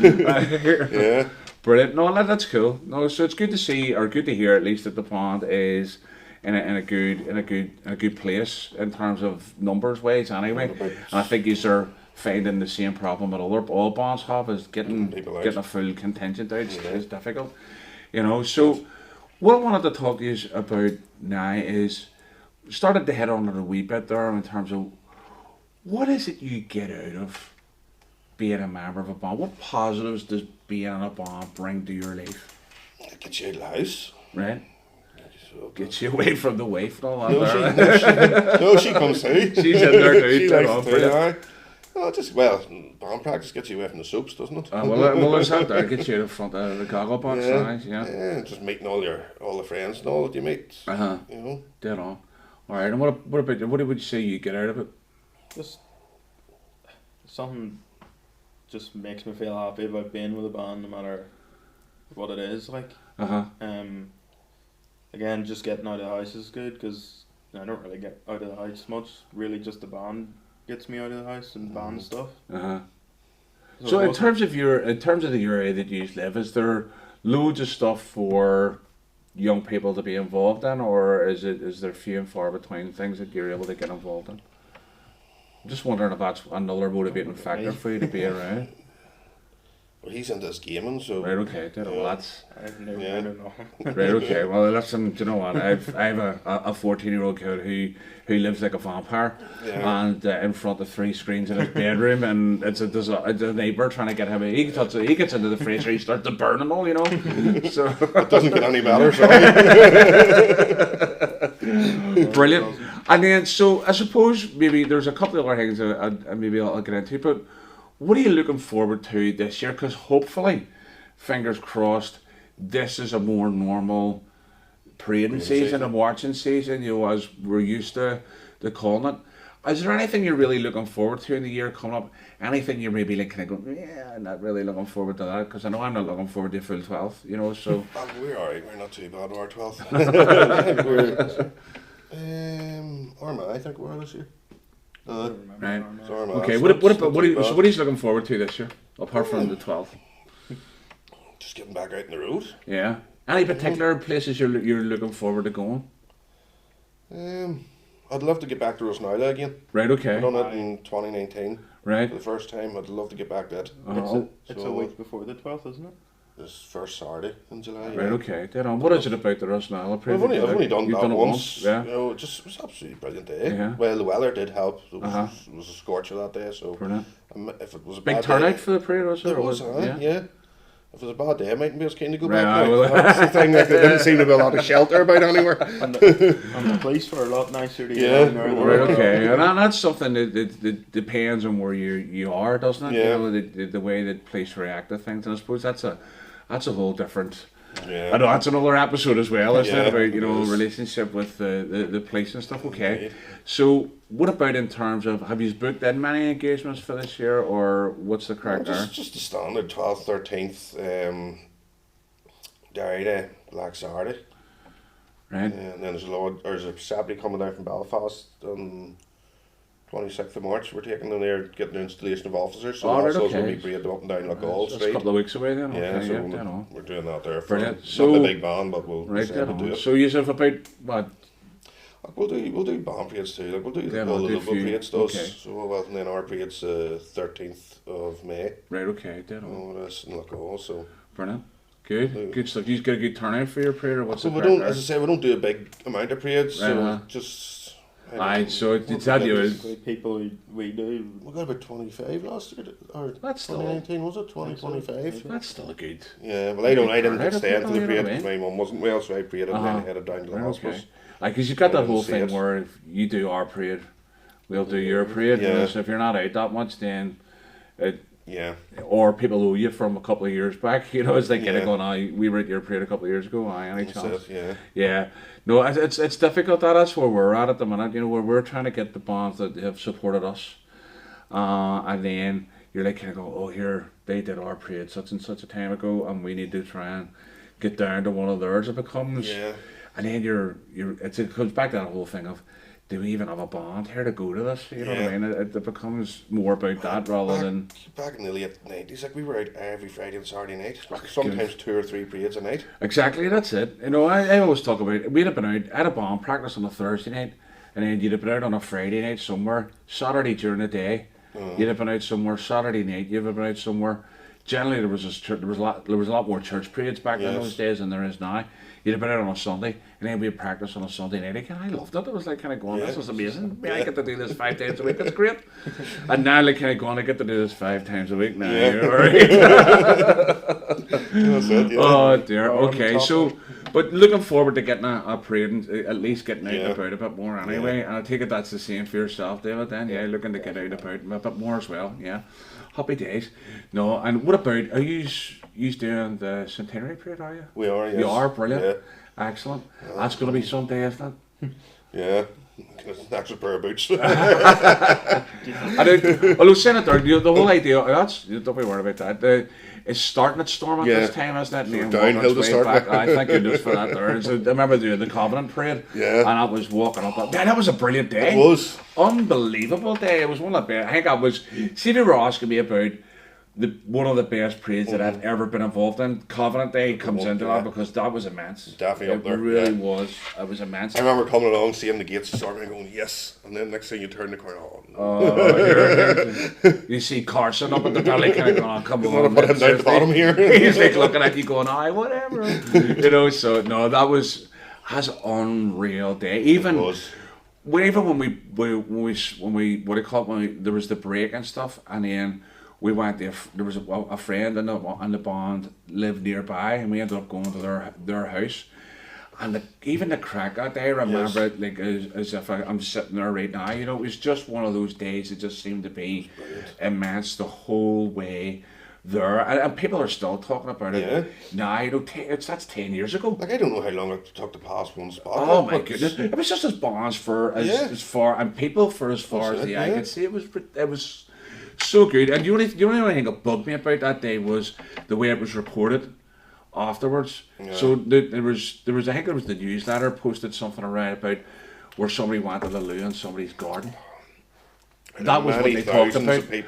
Yeah. Brilliant. No, that's cool. No, so it's good to see, or good to hear at least that the pond is in a good place in terms of numbers ways anyway. And I think you are finding the same problem that all bonds have is getting a full contingent out is difficult. So what I wanted to talk to you about now is started to hit on it a wee bit there in terms of what is it you get out of being a member of a band? What positives does being in a band bring to your life? Get you out of the house. Right? Get you away from the wife and all that. She comes through. She's in there too. She dead likes on, to brilliant. band practice gets you away from the soaps, doesn't it? Well, there's that there. Get you in front of the goggle box. Yeah, just meeting all the friends and all that you meet. Dead on. All right, and what about you? What would you say you get out of it? Just something just makes me feel happy about being with a band, no matter what it is. Like, again, just getting out of the house is good because I don't really get out of the house much. Really, just the band gets me out of the house and band stuff. So in terms of the area that you live, is there loads of stuff for young people to be involved in, or is there few and far between things that you're able to get involved in? I'm just wondering if that's another motivating factor for you to be around. Well, he's into his gaming, so... Right, okay, well that's... I don't know. Right, okay, well listen, do you know what, I have a 14-year-old kid who lives like a vampire, and in front of 3 screens in his bedroom, and there's a neighbour trying to get him, he gets into the freezer, he starts to burn them all, so... It doesn't get any better, so... Brilliant. And then, so I suppose maybe there's a couple of other things maybe I'll get into, but what are you looking forward to this year? Because hopefully, fingers crossed, this is a more normal parading season and marching season, you know, as we're used to calling it. Is there anything you're really looking forward to in the year coming up? Anything you're maybe like kind of going, yeah, I'm not really looking forward to that, because I know I'm not looking forward to full 12, you know, so. We're alright, we're not too bad, we're 12th. Armagh, I think we're this year. Right. Armagh. Okay, what are you looking forward to this year, apart from the 12th? Just getting back out on the road. Yeah. Any particular places you're looking forward to going? I'd love to get back to Rosnila again. Right, okay. I done it in 2019. Right. For the first time, I'd love to get back that. It's a week before the 12th, isn't it? This first Saturday in July. Right, okay. Dead on. What is it about the Rosnala parade? I've only done that once. Yeah. You know, it was absolutely brilliant day. Yeah. Well, the weather did help. It was a scorcher that day, so Brilliant. If it was a Big bad turnout day, for the parade, was there? there was, yeah. If it was a bad day, I mightn't be as keen to go Right, back. well, That's the thing. Like, there didn't seem to be a lot of shelter about anywhere. And the police were a lot nicer to you. Yeah. Right, okay. And that's something that depends on where you are, doesn't it? Yeah. You know, the way that police react to things, and I suppose that's a whole different. Yeah. I know that's another episode as well, isn't it? Yeah, About, you know, it is. relationship with the police and stuff. Okay. Indeed. So what about in terms of, have you booked in many engagements for this year, or what's the crack there? Just the standard 12th, 13th, Derry Day, Black Saturday. Right. And then there's a assembly coming down from Belfast on 26th of March. We're taking them there, getting the installation of officers. So Right, also okay. going to be paraded up and down like All That's a Street. couple of weeks away then. Yeah, Okay, so yeah, dead on. we're doing that there. Brilliant. Not So- the big band, but we'll Right, decide dead to do on. it. So you have about what? We'll do band parades too. Like we'll do Yeah, all we'll the do a local few. parades does. Okay. So and then our parade's 13th of May. Right, okay, dead on. Oh, that's in Local. So Brilliant. Good. Good stuff. You get a good turnout for your parade, or what's so the we crack don't, there? as I say, we don't do a big amount of parades. Right, So just. Aye, so it's that you is. Basically, people we do. We got about 25 last year, or That's still- 2019 was it? 25. That's still good. Yeah, well I didn't Right, extend to the you know parade what I because my mum wasn't well, so I paraded and then headed down to the Right, hospital. okay. Like, because you've got that I whole didn't see thing it. where if you do our parade, we'll do your parade. You know, Yeah. so if you're not out that much, then Yeah, or people owe you from a couple of years back. You know, it's like kind of Yeah. going, "Aye, we were at your parade a couple of years ago. Aye, any that's chance?" it, yeah. Yeah, no, it's difficult. That's where we're at the minute. You know, where we're trying to get the bands that have supported us, and then you're like kind of go, "Oh, here they did our parade such and such a time ago, and we need to try and get down to one of theirs." It becomes, Yeah. and then it comes back to that whole thing of, do we even have a band here to go to this? You know what I Yeah. mean? It becomes more about that rather than. Back in the late 90s, like we were out every Friday and Saturday night. Sometimes 2 or 3 parades a night. Exactly, that's it. You know, I always talk about, we'd have been out at a band practice on a Thursday night, and then you'd have been out on a Friday night somewhere, Saturday during the day, you'd have been out somewhere, Saturday night, you'd have been out somewhere. Generally, there was a lot more church parades back in Yes. those days than there is now. You'd have been out on a Sunday, and then we'd practice on a Sunday night again. I loved it. It was like kind of going, this Yeah. is amazing. I get to do this 5 times a week. That's great. And now, like kind of going, I get to do this 5 times a week now. Yeah. You're all right. That's it, yeah. Oh dear. Oh, Okay, top so but looking forward to getting a parade and at least getting out and Yeah. about a bit more anyway. And I take it that's the same for yourself, David. Then yeah, looking to get out and about a bit more as well. Yeah, happy days. No, and what about are you doing the centenary parade? Are you? We are, yes. You are brilliant. Yeah. Excellent. That's going to be someday, isn't it? Yeah. An extra pair of boots. Although Senator, the whole idea don't be worried about that. It's starting at Storm at Yeah. this time, isn't it? So And downhill working to its way start back. with. I thank goodness for that there. So, I remember doing the Covenant parade, Yeah. and I was walking up. Man, that was a brilliant day. It was. Unbelievable day. It was one of the best. I think I was. See, if you were asking me about one of the best parades that I've ever been involved in, Covenant Day comes into that because that was immense. Definitely up It there, really yeah. was. It was immense. I remember coming along, seeing the gates starting and going, yes. And then next thing you turn the corner, oh, no. You see Carson up at the belly kind of going, oh, come I on. want to put him down at the bottom here. He's like looking at you going, aye, whatever. You know, so no, that's unreal day. It Even was. even when we what do you call it, when there was the break and stuff, and then we went there. There was a friend and the band lived nearby, and we ended up going to their house. And even the crack that day, I remember it like as if I'm sitting there right now. You know, it was just one of those days. It just seemed to be immense the whole way there, and people are still talking about it now. You know, that's 10 years ago. Like, I don't know how long it took to pass one spot. Oh my goodness! It was just as bonds for as far and people for as far as the eye could see. It was so good. And the only thing that bugged me about that day was the way it was reported afterwards. So there was I think it was the newsletter posted something around about where somebody went to the loo in somebody's garden. That was what they talked about. That's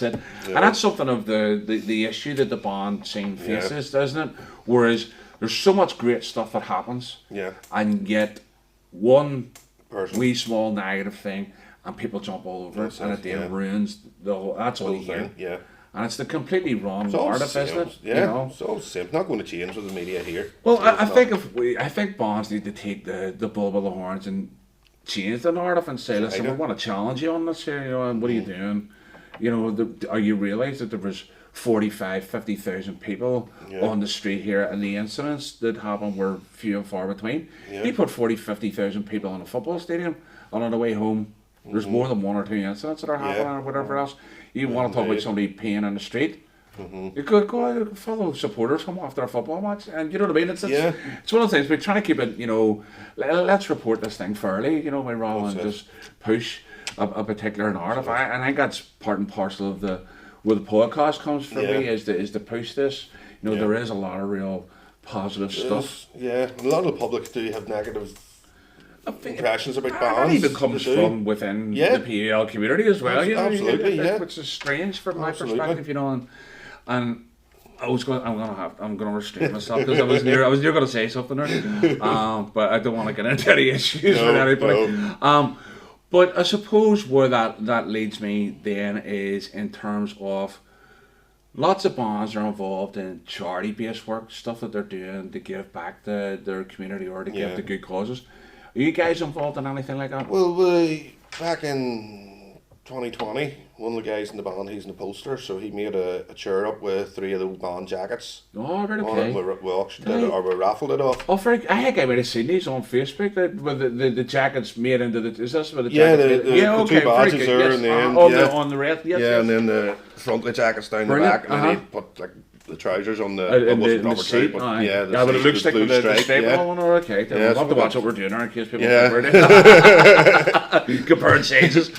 it. And that's something of the issue that the band scene faces, doesn't it? Whereas there's so much great stuff that happens, and yet one wee small negative thing, and people jump all over it, and it then ruins the whole. That's all you hear. Yeah. And it's the completely wrong narrative, isn't it? Yeah, you know? So it's not going to change with the media here. Well, I think bands need to take the bull by the horns and change the narrative and say, listen, we want to challenge you on this here, you know, and what are you doing? You know, are you realise that there was 50,000 people on the street here, and the incidents that happened were few and far between. You put 50,000 people in a football stadium, and on the way home, there's more than one or two incidents that are happening or whatever else. You want to talk about somebody peeing in the street? You could go out, follow supporters come after a football match, and you know what I mean. It's one of the things we're trying to keep it. You know, let's report this thing fairly. You know, rather than just push a particular narrative. I think that's part and parcel of where the podcast comes from. Me is to push this. You know, there is a lot of real positive stuff. Yeah, and a lot of the public do have negative impressions about bands. That even comes from within the PAL community as well. Absolutely, which is strange from my perspective. You know, and I'm gonna restrain myself because I was near going to say something there, but I don't want to get into any issues with anybody. But I suppose where that leads me then is in terms of lots of bands are involved in charity-based work, stuff that they're doing to give back to their community or to give to good causes. Are you guys involved in anything like that? Well, back in 2020, one of the guys in the band, he's an upholsterer, so he made a chair up with 3 of the band jackets. Oh, right, okay. We raffled it off. Oh, very. I think I might have seen these on Facebook. With the jackets made into the. Is this with the jackets? The 2 badges there, and then on the red. Yes, and then the front of the jackets down the back, and then he put like the trousers on the seat. But but it looks like with the stripe on. Okay, we'll have to watch what we're doing in case people compare it. Comparing sizes.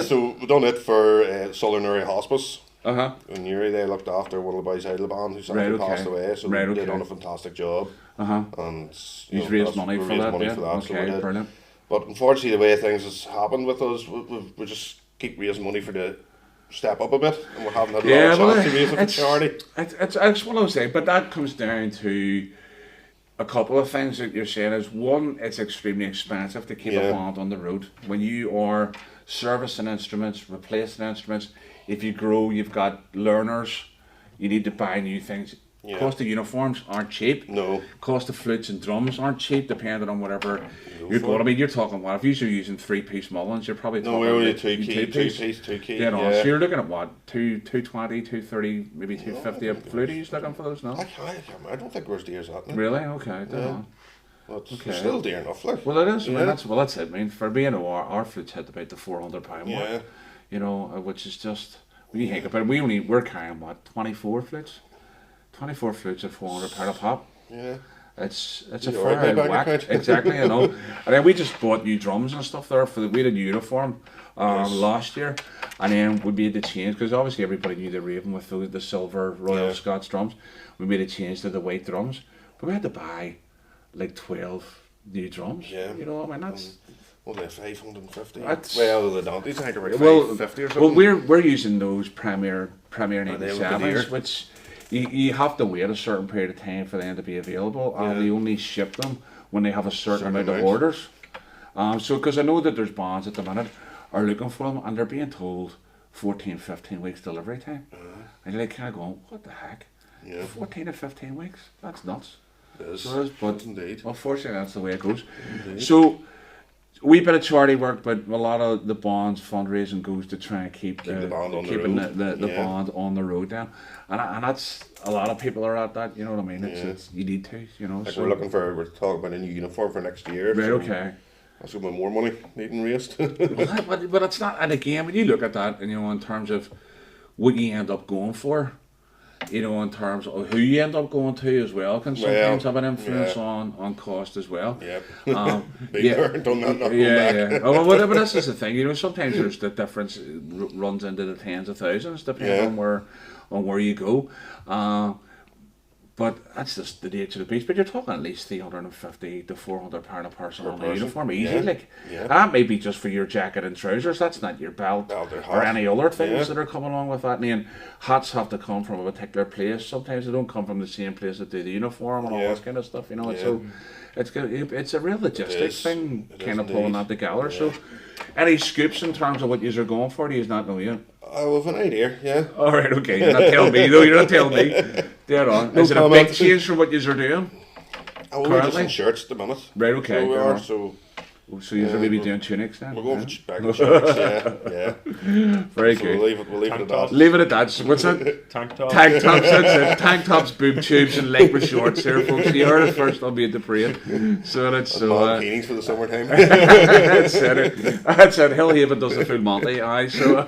So we've done it for Southern Area Hospice. In Newry, they looked after one of the boys out of the band who sadly passed away, so they did on a fantastic job. And he's raised money for that. Okay, brilliant. But unfortunately, the way things has happened with us, we just keep raising money for the step up a bit, and we haven't had a lot of chance to raise it for charity. It's one of those things, but that comes down to a couple of things that you're saying. Is one, it's extremely expensive to keep a band on the road. When you are servicing instruments, replacing instruments, if you grow, you've got learners, you need to buy new things. Cost of uniforms aren't cheap. No. Cost of flutes and drums aren't cheap, depending on whatever you're going. I mean, you're talking what? If you're using 3-piece Mullins, you're probably talking. No, we're only 2 key. Dead on. So you're looking at what? 220, 230, maybe 250 a flute. Are you looking for those now? I don't think we're as dear as that. Really? Okay. Dead on. But it's still dear enough, like. Well, it is. I mean, that's it. I mean, for being our flutes hit about the £400 mark. You know, which is just when you think about it, we're carrying what 24 flutes. 24 flutes at £400 a pop. Yeah. It's a fair whack. Exactly, you know. And then we just bought new drums and stuff there we had a new uniform last year, and then we made the change because obviously everybody knew the Raven with the silver Royal Scots drums. We made a change to the white drums, but we had to buy like 12 new drums. Yeah. You know, I mean that's. Well, they're 550. The Dante's I think are about 550 or something. Well, we're using those Premier 97s, which. You have to wait a certain period of time for them to be available, and they only ship them when they have a certain amount of orders. So, because I know that there's bands at the minute are looking for them, and they're being told 14-15 weeks delivery time. And you're like kind of going, what the heck? 14 to 15 weeks? That's nuts. It is. But indeed. Unfortunately, that's the way it goes. Indeed. So, a wee bit of charity work, but a lot of the band's fundraising goes to try and keep the band on the keeping road. the band on the road then. And that's, a lot of people are at that, you know what I mean? It's you need to, you know. Like so. we're talking about a new uniform for next year. Right, so okay. That's going to be more money needing raised. But it's not, and again, when you look at that, and you know, in terms of what you end up going for, you know, in terms of who you end up going to as well, can sometimes have an influence on cost as well. Yeah. Done that, not yeah. Oh, well, but this is the thing, you know, sometimes there's the difference runs into the tens of thousands depending on where you go. But that's just the nature of the beast. But you're talking at least £350 to £400 a person on a uniform, easy. That may be just for your jacket and trousers. That's not your belt or any other things that are coming along with that. And then hats have to come from a particular place. Sometimes they don't come from the same place that do the uniform and all this kind of stuff. You know, so it's a real logistics thing, kind of pulling that together. So, any scoops in terms of what you're going for? Do you not know yet? With an idea, yeah. All right, okay. You're not telling me, though. You're not telling me. Dead on. Is it a big change from what you're doing? We're just in shirts at the minute. Right, okay. So we are, so you're maybe doing tunics then? We're going for back to shirts, yeah. Very so good. We'll leave it at that. Leave it at that. So what's that? Tank tops. Tank tops, that's it. Tank tops, boob tubes, and leg shorts here, folks. You heard it first, I'll be at the parade. So that's so. Bikinis for the summertime. That's it. That's it. Hillhaven does the full Monty. Aye, so.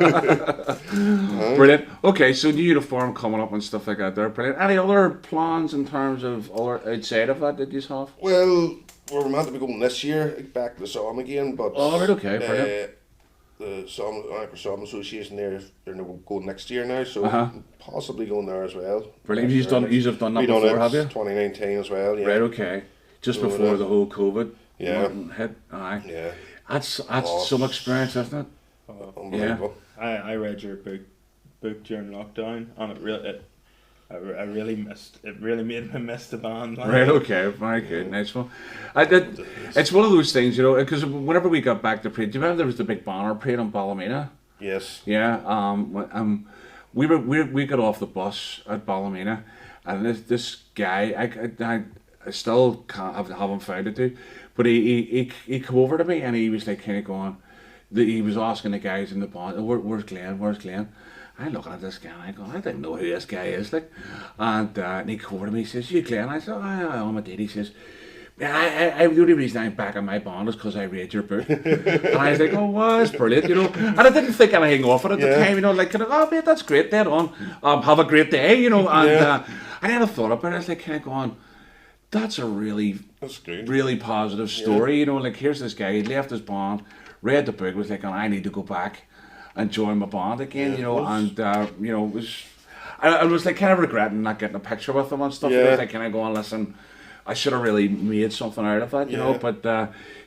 Brilliant. Okay, so new uniform coming up and stuff like that there. Brilliant. Any other plans in terms of other outside of that you have? Well, we're meant to be going this year back to the Psalm again, but right, okay, brilliant. The Psalm Association they're going next year now, so possibly going there as well. Brilliant. You've done that before, have you? 2019 as well, yeah. Right, okay. Just so before the whole COVID hit. Aye. Yeah. That's some experience, isn't it? Unbelievable. I read your book during lockdown, and I really missed. It really made me miss the band. Right. Okay. Very good. Nice one. It's one of those things, you know, because whenever we got back to parade, do you remember there was the big banner parade on Ballymena? Yes. Yeah. We got off the bus at Ballymena, and this guy, I still haven't found it too, but he came over to me and he was like kind of going, he was asking the guys in the band, where's Glenn? I'm looking at this guy and I go, I don't know who this guy is, like. And he came over to me, he says, you Glenn? I said, I'm a did. He says, the only reason I'm back on my band is because I read your book. And I was like, oh, wow, that's brilliant, you know. And I didn't think anything of it at the time, you know, like, oh, mate, that's great, dead on. Have a great day, you know. And then I thought about it, I was like, kind of going, that's a really positive story, you know. Like, here's this guy, he left his band, read the book, was like, I need to go back and join my band again, you know, and you know, I was like kind of regretting not getting a picture with them and stuff. I was like kind of going, listen, I should have really made something out of that, you know. But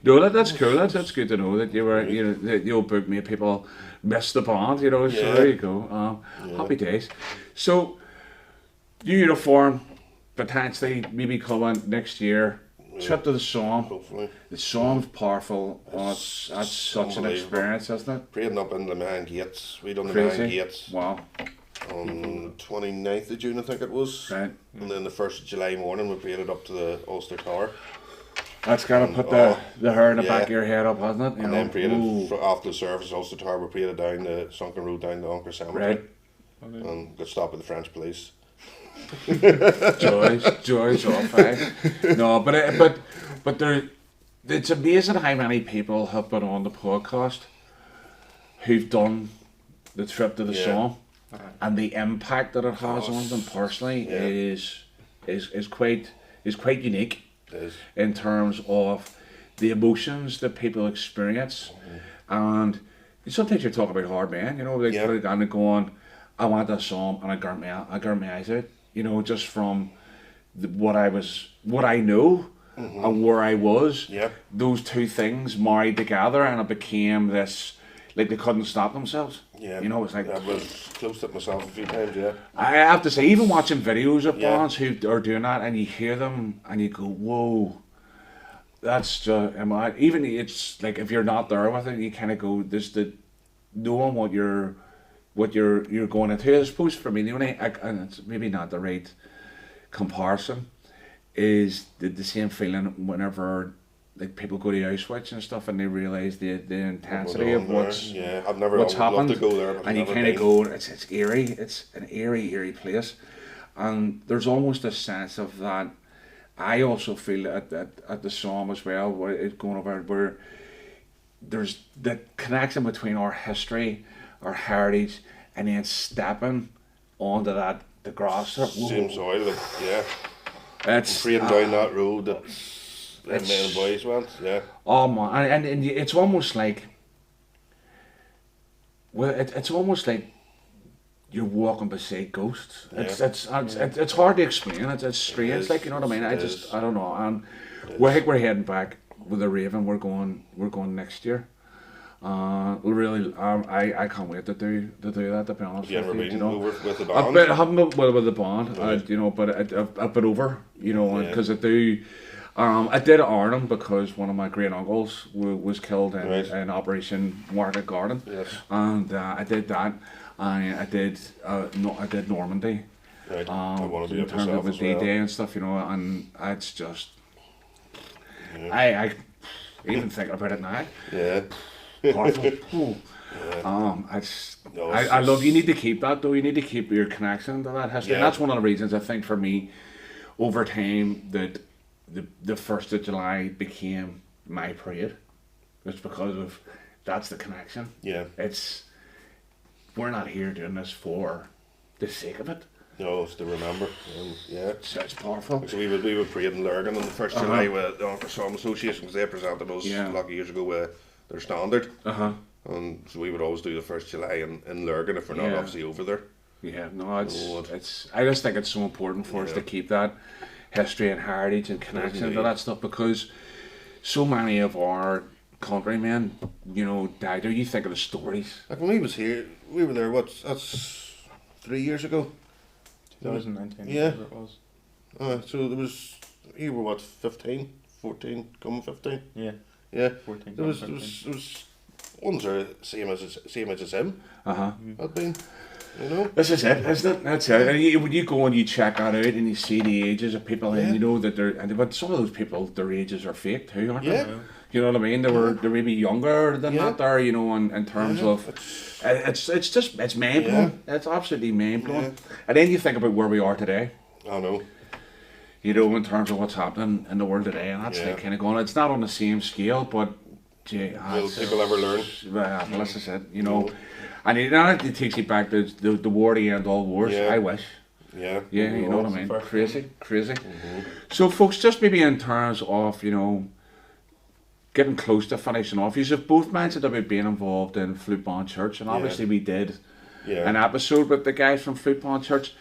no, that's cool. That's good to know that you were, you know, that the old book made people miss the band, you know. So there you go. Happy days. So new uniform potentially maybe coming next year. Trip to the Somme. Hopefully. The Somme's powerful. That's such an experience, isn't it? Parading up in the main gates. We done the Crazy. main gates. Wow. On 29th of June, I think it was. Right. And then the 1st of July morning, we paraded up to the Ulster Tower. That's got to put the hair in the back of your head up, hasn't it? You and know? then paraded after the service, Ulster Tower, we paraded down the sunken road down to Anchor Cemetery. Right. And got stopped by the French police. Joys off, eh? No, but there, it's amazing how many people have been on the podcast who've done the trip to the Somme, and the impact that it has on them personally is quite unique. It is. In terms of the emotions that people experience, and sometimes you're talking about hard men, you know, like put it down and going, I want that Somme, and I got my eyes out. You know, just from what I know and where I was, those two things married together, and it became this, like they couldn't stop themselves. Yeah. You know, it's like... I was close to it myself a few times, I have to say, even watching videos of bands who are doing that, and you hear them, and you go, whoa, that's just... even it's like, if you're not there with it, you kind of go, knowing what you're going into. I suppose for me, the only, and it's maybe not the right comparison, is the same feeling whenever like people go to Auschwitz and stuff, and they realise the intensity of what's I've never what's happened. Loved to go there, but and you kind of go, it's eerie. It's an eerie place, and there's almost a sense of that. I also feel at the Somme as well, where it's going over where there's the connection between our history, our heritage, and then stepping onto the grass. Same soil, like, yeah. It's trading down that road that men and boys went, yeah. Oh man, and it's almost like, well, it's almost like you're walking beside ghosts. Yeah. It's hard to explain. It's strange, like, you know what I mean. I don't know. And we're heading back with the Raven. We're going next year. We really, I can't wait to do that. To be honest, You ever with you, been you know, over with the band? I haven't been with the band, Right. you know, but I've been over, you know, Yeah. because I do. I did Arnhem because one of my great uncles was killed in Operation Market Garden, Yes. and I did that. I did Normandy. Right. I want to do In it terms myself of as the well. D-Day and stuff, you know, and it's just, Yeah. I even thinking about it now. Yeah. Powerful. I love. You need to keep that though. You need to keep your connection to that history. Yeah. And that's one of the reasons I think for me, over time, that the 1st of July became my parade. It's because of that's the connection. Yeah. We're not here doing this for the sake of it. No, it's to remember. Yeah. It's powerful. So we would parade in Lurgan on the 1st of July with the Uncle Somme Association, because they presented us a lot of years ago with their standard. And so we would always do the 1st of July in Lurgan if we're not obviously over there. Yeah, no, it's. I just think it's so important for us to keep that history and heritage and connection to that stuff, because so many of our countrymen, you know, died there. You think of the stories. Like when we was here, we were there, that's 3 years ago? 2019. Yeah. It was. So there was, you were what, 15, 14, coming 15? Yeah. Yeah. 14. There was ones are same as him. Had been, you know. This is it, isn't it? That's it. And when you go and you check that out and you see the ages of people, and you know that but some of those people, their ages are fake too, aren't Yeah. they? You know what I mean? They maybe younger than that there, you know, in terms of it's mind blowing. It's absolutely mind blowing. Yeah. And then you think about where we are today. I know. You know, in terms of what's happening in the world today, and that's like kind of going. It's not on the same scale, but Will people ever learn? Well, this is it. You know, and it takes you back to the war to end all wars. Yeah. I wish. Yeah. Yeah, you know what I mean. Crazy. Mm-hmm. So, folks, just maybe in terms of, you know, getting close to finishing off, you have both mentioned about being involved in Flute Band Church, and obviously we did an episode with the guys from Flute Band Church.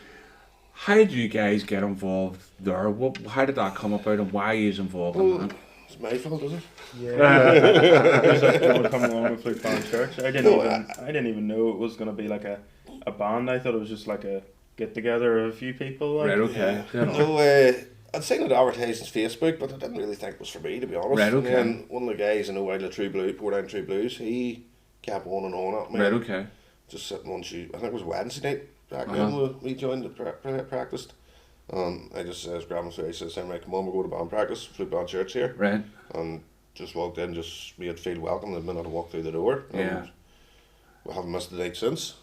How did you guys get involved there? How did that come about, and why are you involved in that? It's my fault, is it? Yeah. Because I would come along with Flute Band Church. I didn't even know it was going to be like a band. I thought it was just like a get together of a few people. Like. Right, okay. No, I'd seen it advertised on Facebook, but I didn't really think it was for me, to be honest. Right, okay. And one of the guys in the Wild True Blue, Pour Down True Blues, he kept on and on at me. Right, okay. Just sitting on Tuesday, I think it was Wednesday night back then we joined the practiced. I just says, grab him, so he says, right, come on, we'll go to band practice, Flute Band Church here. Right. And just walked in, just made feel welcome the minute I walked through the door. And we haven't missed the night since.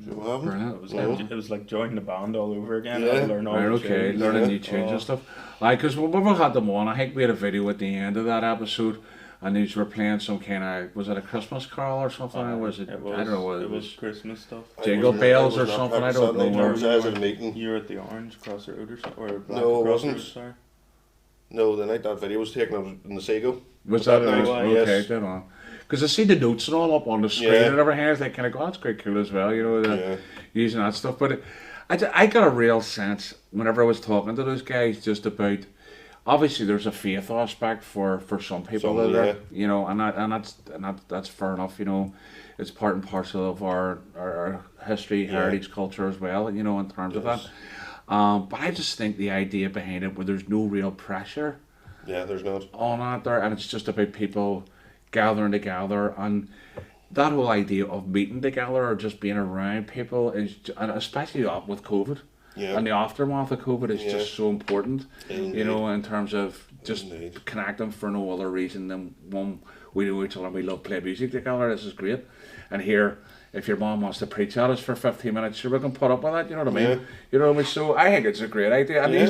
So we haven't. Brilliant. It was like joining the band all over again. Yeah. Learn all Right, the okay, tunes. learning new tunes and stuff. Like, because when we had them on, I think we had a video at the end of that episode, and these were playing some kind of, was it a Christmas carol or something? Or was it? It was, I don't know what it was Christmas stuff. Jingle bells or something. I don't know. I was at a meeting. You were at the Orange Cross Road or something, or Black No, it Cross wasn't. Road, sorry. No, the night that video was taken, I was in the Seagull. Was that night? okay? Yes. Dead on. Because I see the notes and all up on the screen and everything. I was like, kind of go, that's quite cool as well, you know, using that stuff. But I got a real sense whenever I was talking to those guys just about, obviously there's a faith aspect for some people there, you know, and that's fair enough, you know. It's part and parcel of our history, heritage, culture as well, you know, in terms of that. But I just think the idea behind it, where there's no real pressure there's not on that there, and it's just about people gathering together, and that whole idea of meeting together or just being around people is, and especially with COVID and the aftermath of COVID, is just so important, you know, in terms of just Indeed. connecting for no other reason than one, we know each other and we love playing music together. This is great. And here, if your mom wants to preach at us for 15 minutes, sure, we can put up with that, you know what I mean? Yeah. You know what I mean? So I think it's a great idea. And they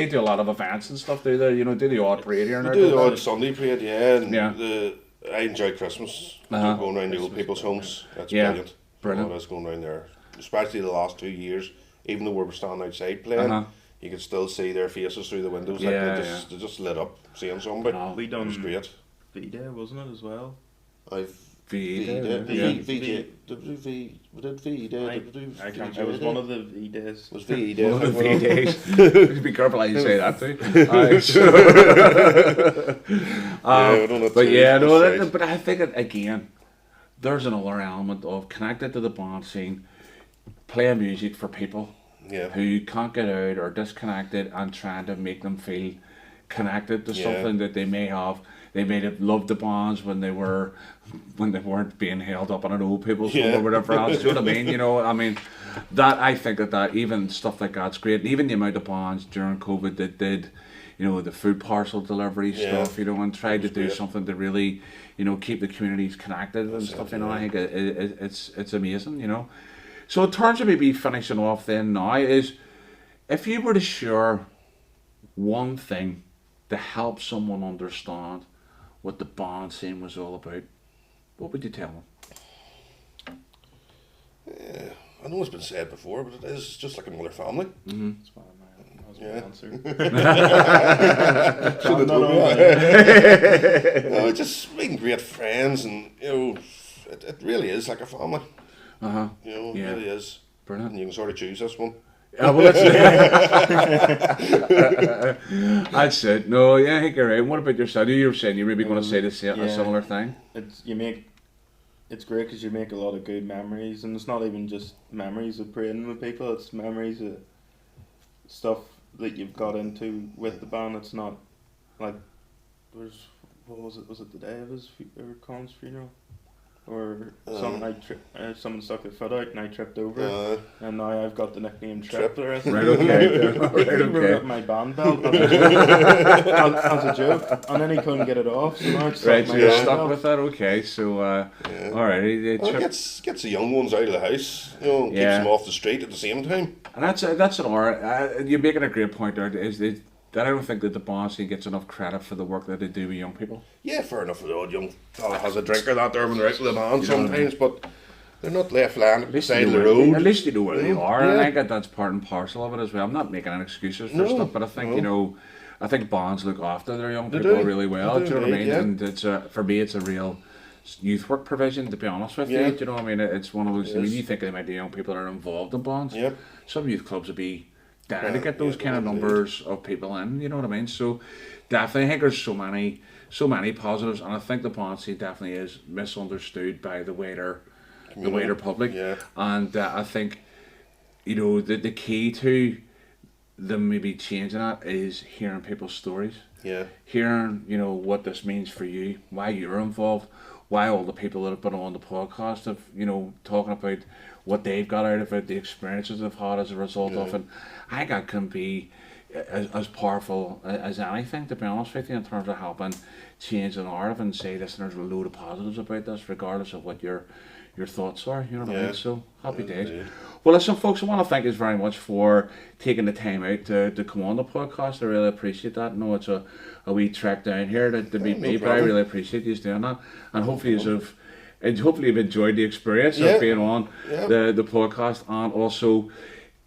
do a lot of events and stuff, do they? You know, do the odd parade here and We there. do the odd Sunday parade, and Yeah. I enjoy Christmas. Uh-huh. Going around the old people's homes. That's Yeah. brilliant. Brilliant. I was going around there, especially the last 2 years. Even though we were standing outside playing, Uh-huh. you could still see their faces through the windows. Yeah, Like they just lit up seeing somebody. Oh, We It done was great. V-Day, wasn't it, as well? I've VJ, V-Day. yeah. VJ. We did V-Day. I can't. It was one of the V-Days. It was V-Day. One of the VJs. Be careful how you say that too. I don't know But too, yeah, no, that's right. but I think again, there's another element of connected to the band scene, playing music for people Yeah. who can't get out or disconnected, and trying to make them feel connected to Yeah. something that they may have. They may have loved the bands when they weren't being held up on an old people's home Yeah. or whatever else. Do you know what I mean? You know, I mean, that I think that even stuff like that's great. And even the amount of bands during COVID that did, you know, the food parcel delivery Yeah. stuff, you know, and tried to do great. something to really, you know, keep the communities connected and That's stuff. it, You know, yeah. I think it's amazing. You know, so in terms of maybe finishing off then now is, if you were to share one thing to help someone understand what the band scene was all about, what would you tell them? I know it's been said before, but it is just like another family. That's why that was my Yeah. answer. Should have told me no. that. No, just being great friends, and you know, it really is like a family. You know, Yeah. it really is. Brilliant. And you can sort of choose this one. Yeah, well, that's it. No, yeah, I think you're right. What about yourself? You were saying you were maybe going to say a similar thing. It's great because you make a lot of good memories, and it's not even just memories of praying with people. It's memories of stuff that you've got into with the band. It's not like what was it? Was it the day of Colin's funeral? Or someone someone stuck their foot out and I tripped over, and now I've got the nickname Trip. The rest Right, of okay. He wrote up my band belt as a joke, and then he couldn't get it off. So now it's Right, so my you're band stuck belt. with that. Okay, so alright. Well, it gets the young ones out of the house, you know, and keeps them off the street at the same time. And that's an art. You're making a great point there. That I don't think that the band scene gets enough credit for the work that they do with young people. Yeah, fair enough. The odd young fella has a drink or that there when they're out with the band You know what I sometimes, but they're not left lying At least beside you the know road. At least you know where they are, and Yeah. I think that's part and parcel of it as well. I'm not making any excuses for No, stuff, but I think no. you know, I think bands look after their young They people do. really well. They Do you know do, what I mean? yeah. And it's for me, it's a real youth work provision. To be honest with Yeah. you, do you know what I mean? It's one of those. I mean, Yes. you think of the amount of young people that are involved in bands. Yep. Some youth clubs would be down to Yeah, get those yeah, kind of indeed. numbers of people in. You know what I mean? So definitely, I think there's so many positives, and I think the band scene definitely is misunderstood by the wider public. Yeah. And I think, you know, the key to them maybe changing that is hearing people's stories. Yeah. Hearing, you know, what this means for you, why you're involved, why all the people that have been on the podcast have, you know, talking about what they've got out of it, the experiences they've had as a result of it. I think that can be as powerful as anything, to be honest with you, in terms of helping change the narrative and say, listen, there's a load of positives about this, regardless of what your thoughts are, you know what I mean? So, happy days. Indeed. Well, listen, folks, I want to thank you very much for taking the time out to come on the podcast. I really appreciate that. I know it's a wee trek down here to meet no me, but I problem. really appreciate you doing that. And hopefully you've enjoyed the experience Yeah. of being on Yeah. the podcast. And also,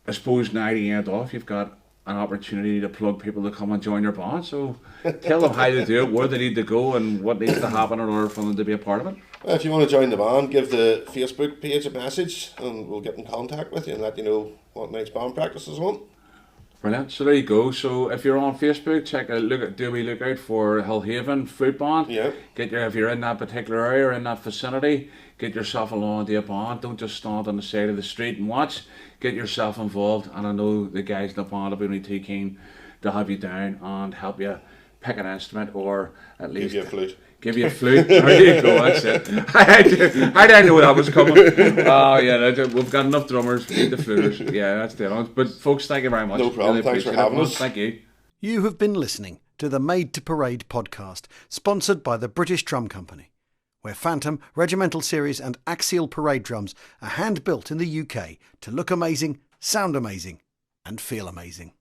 I suppose now to end off, you've got an opportunity to plug people to come and join your band. So tell them how to do it, where they need to go, and what needs to happen in order for them to be a part of it. Well, if you want to join the band, give the Facebook page a message and we'll get in contact with you and let you know what night's band practice is on. Brilliant. So there you go. So if you're on Facebook, do a wee look out for Hillhaven Flute Band. Yeah. If you're in that particular area or in that vicinity, get yourself along to a band. Don't just stand on the side of the street and watch. Get yourself involved. And I know the guys in the band will be only too keen to have you down and help you pick an instrument, or at least Give you a flute. Give you a flute. There you go, that's it. I didn't know that was coming. Oh, yeah, we've got enough drummers. We need the fluters. Yeah, that's the honest. But, folks, thank you very much. No problem. Really Thanks for appreciate it. having us. Thank you. You have been listening to to the Made to Parade podcast, sponsored by the British Drum Company, where Phantom, Regimental Series and Axial Parade drums are hand-built in the UK to look amazing, sound amazing and feel amazing.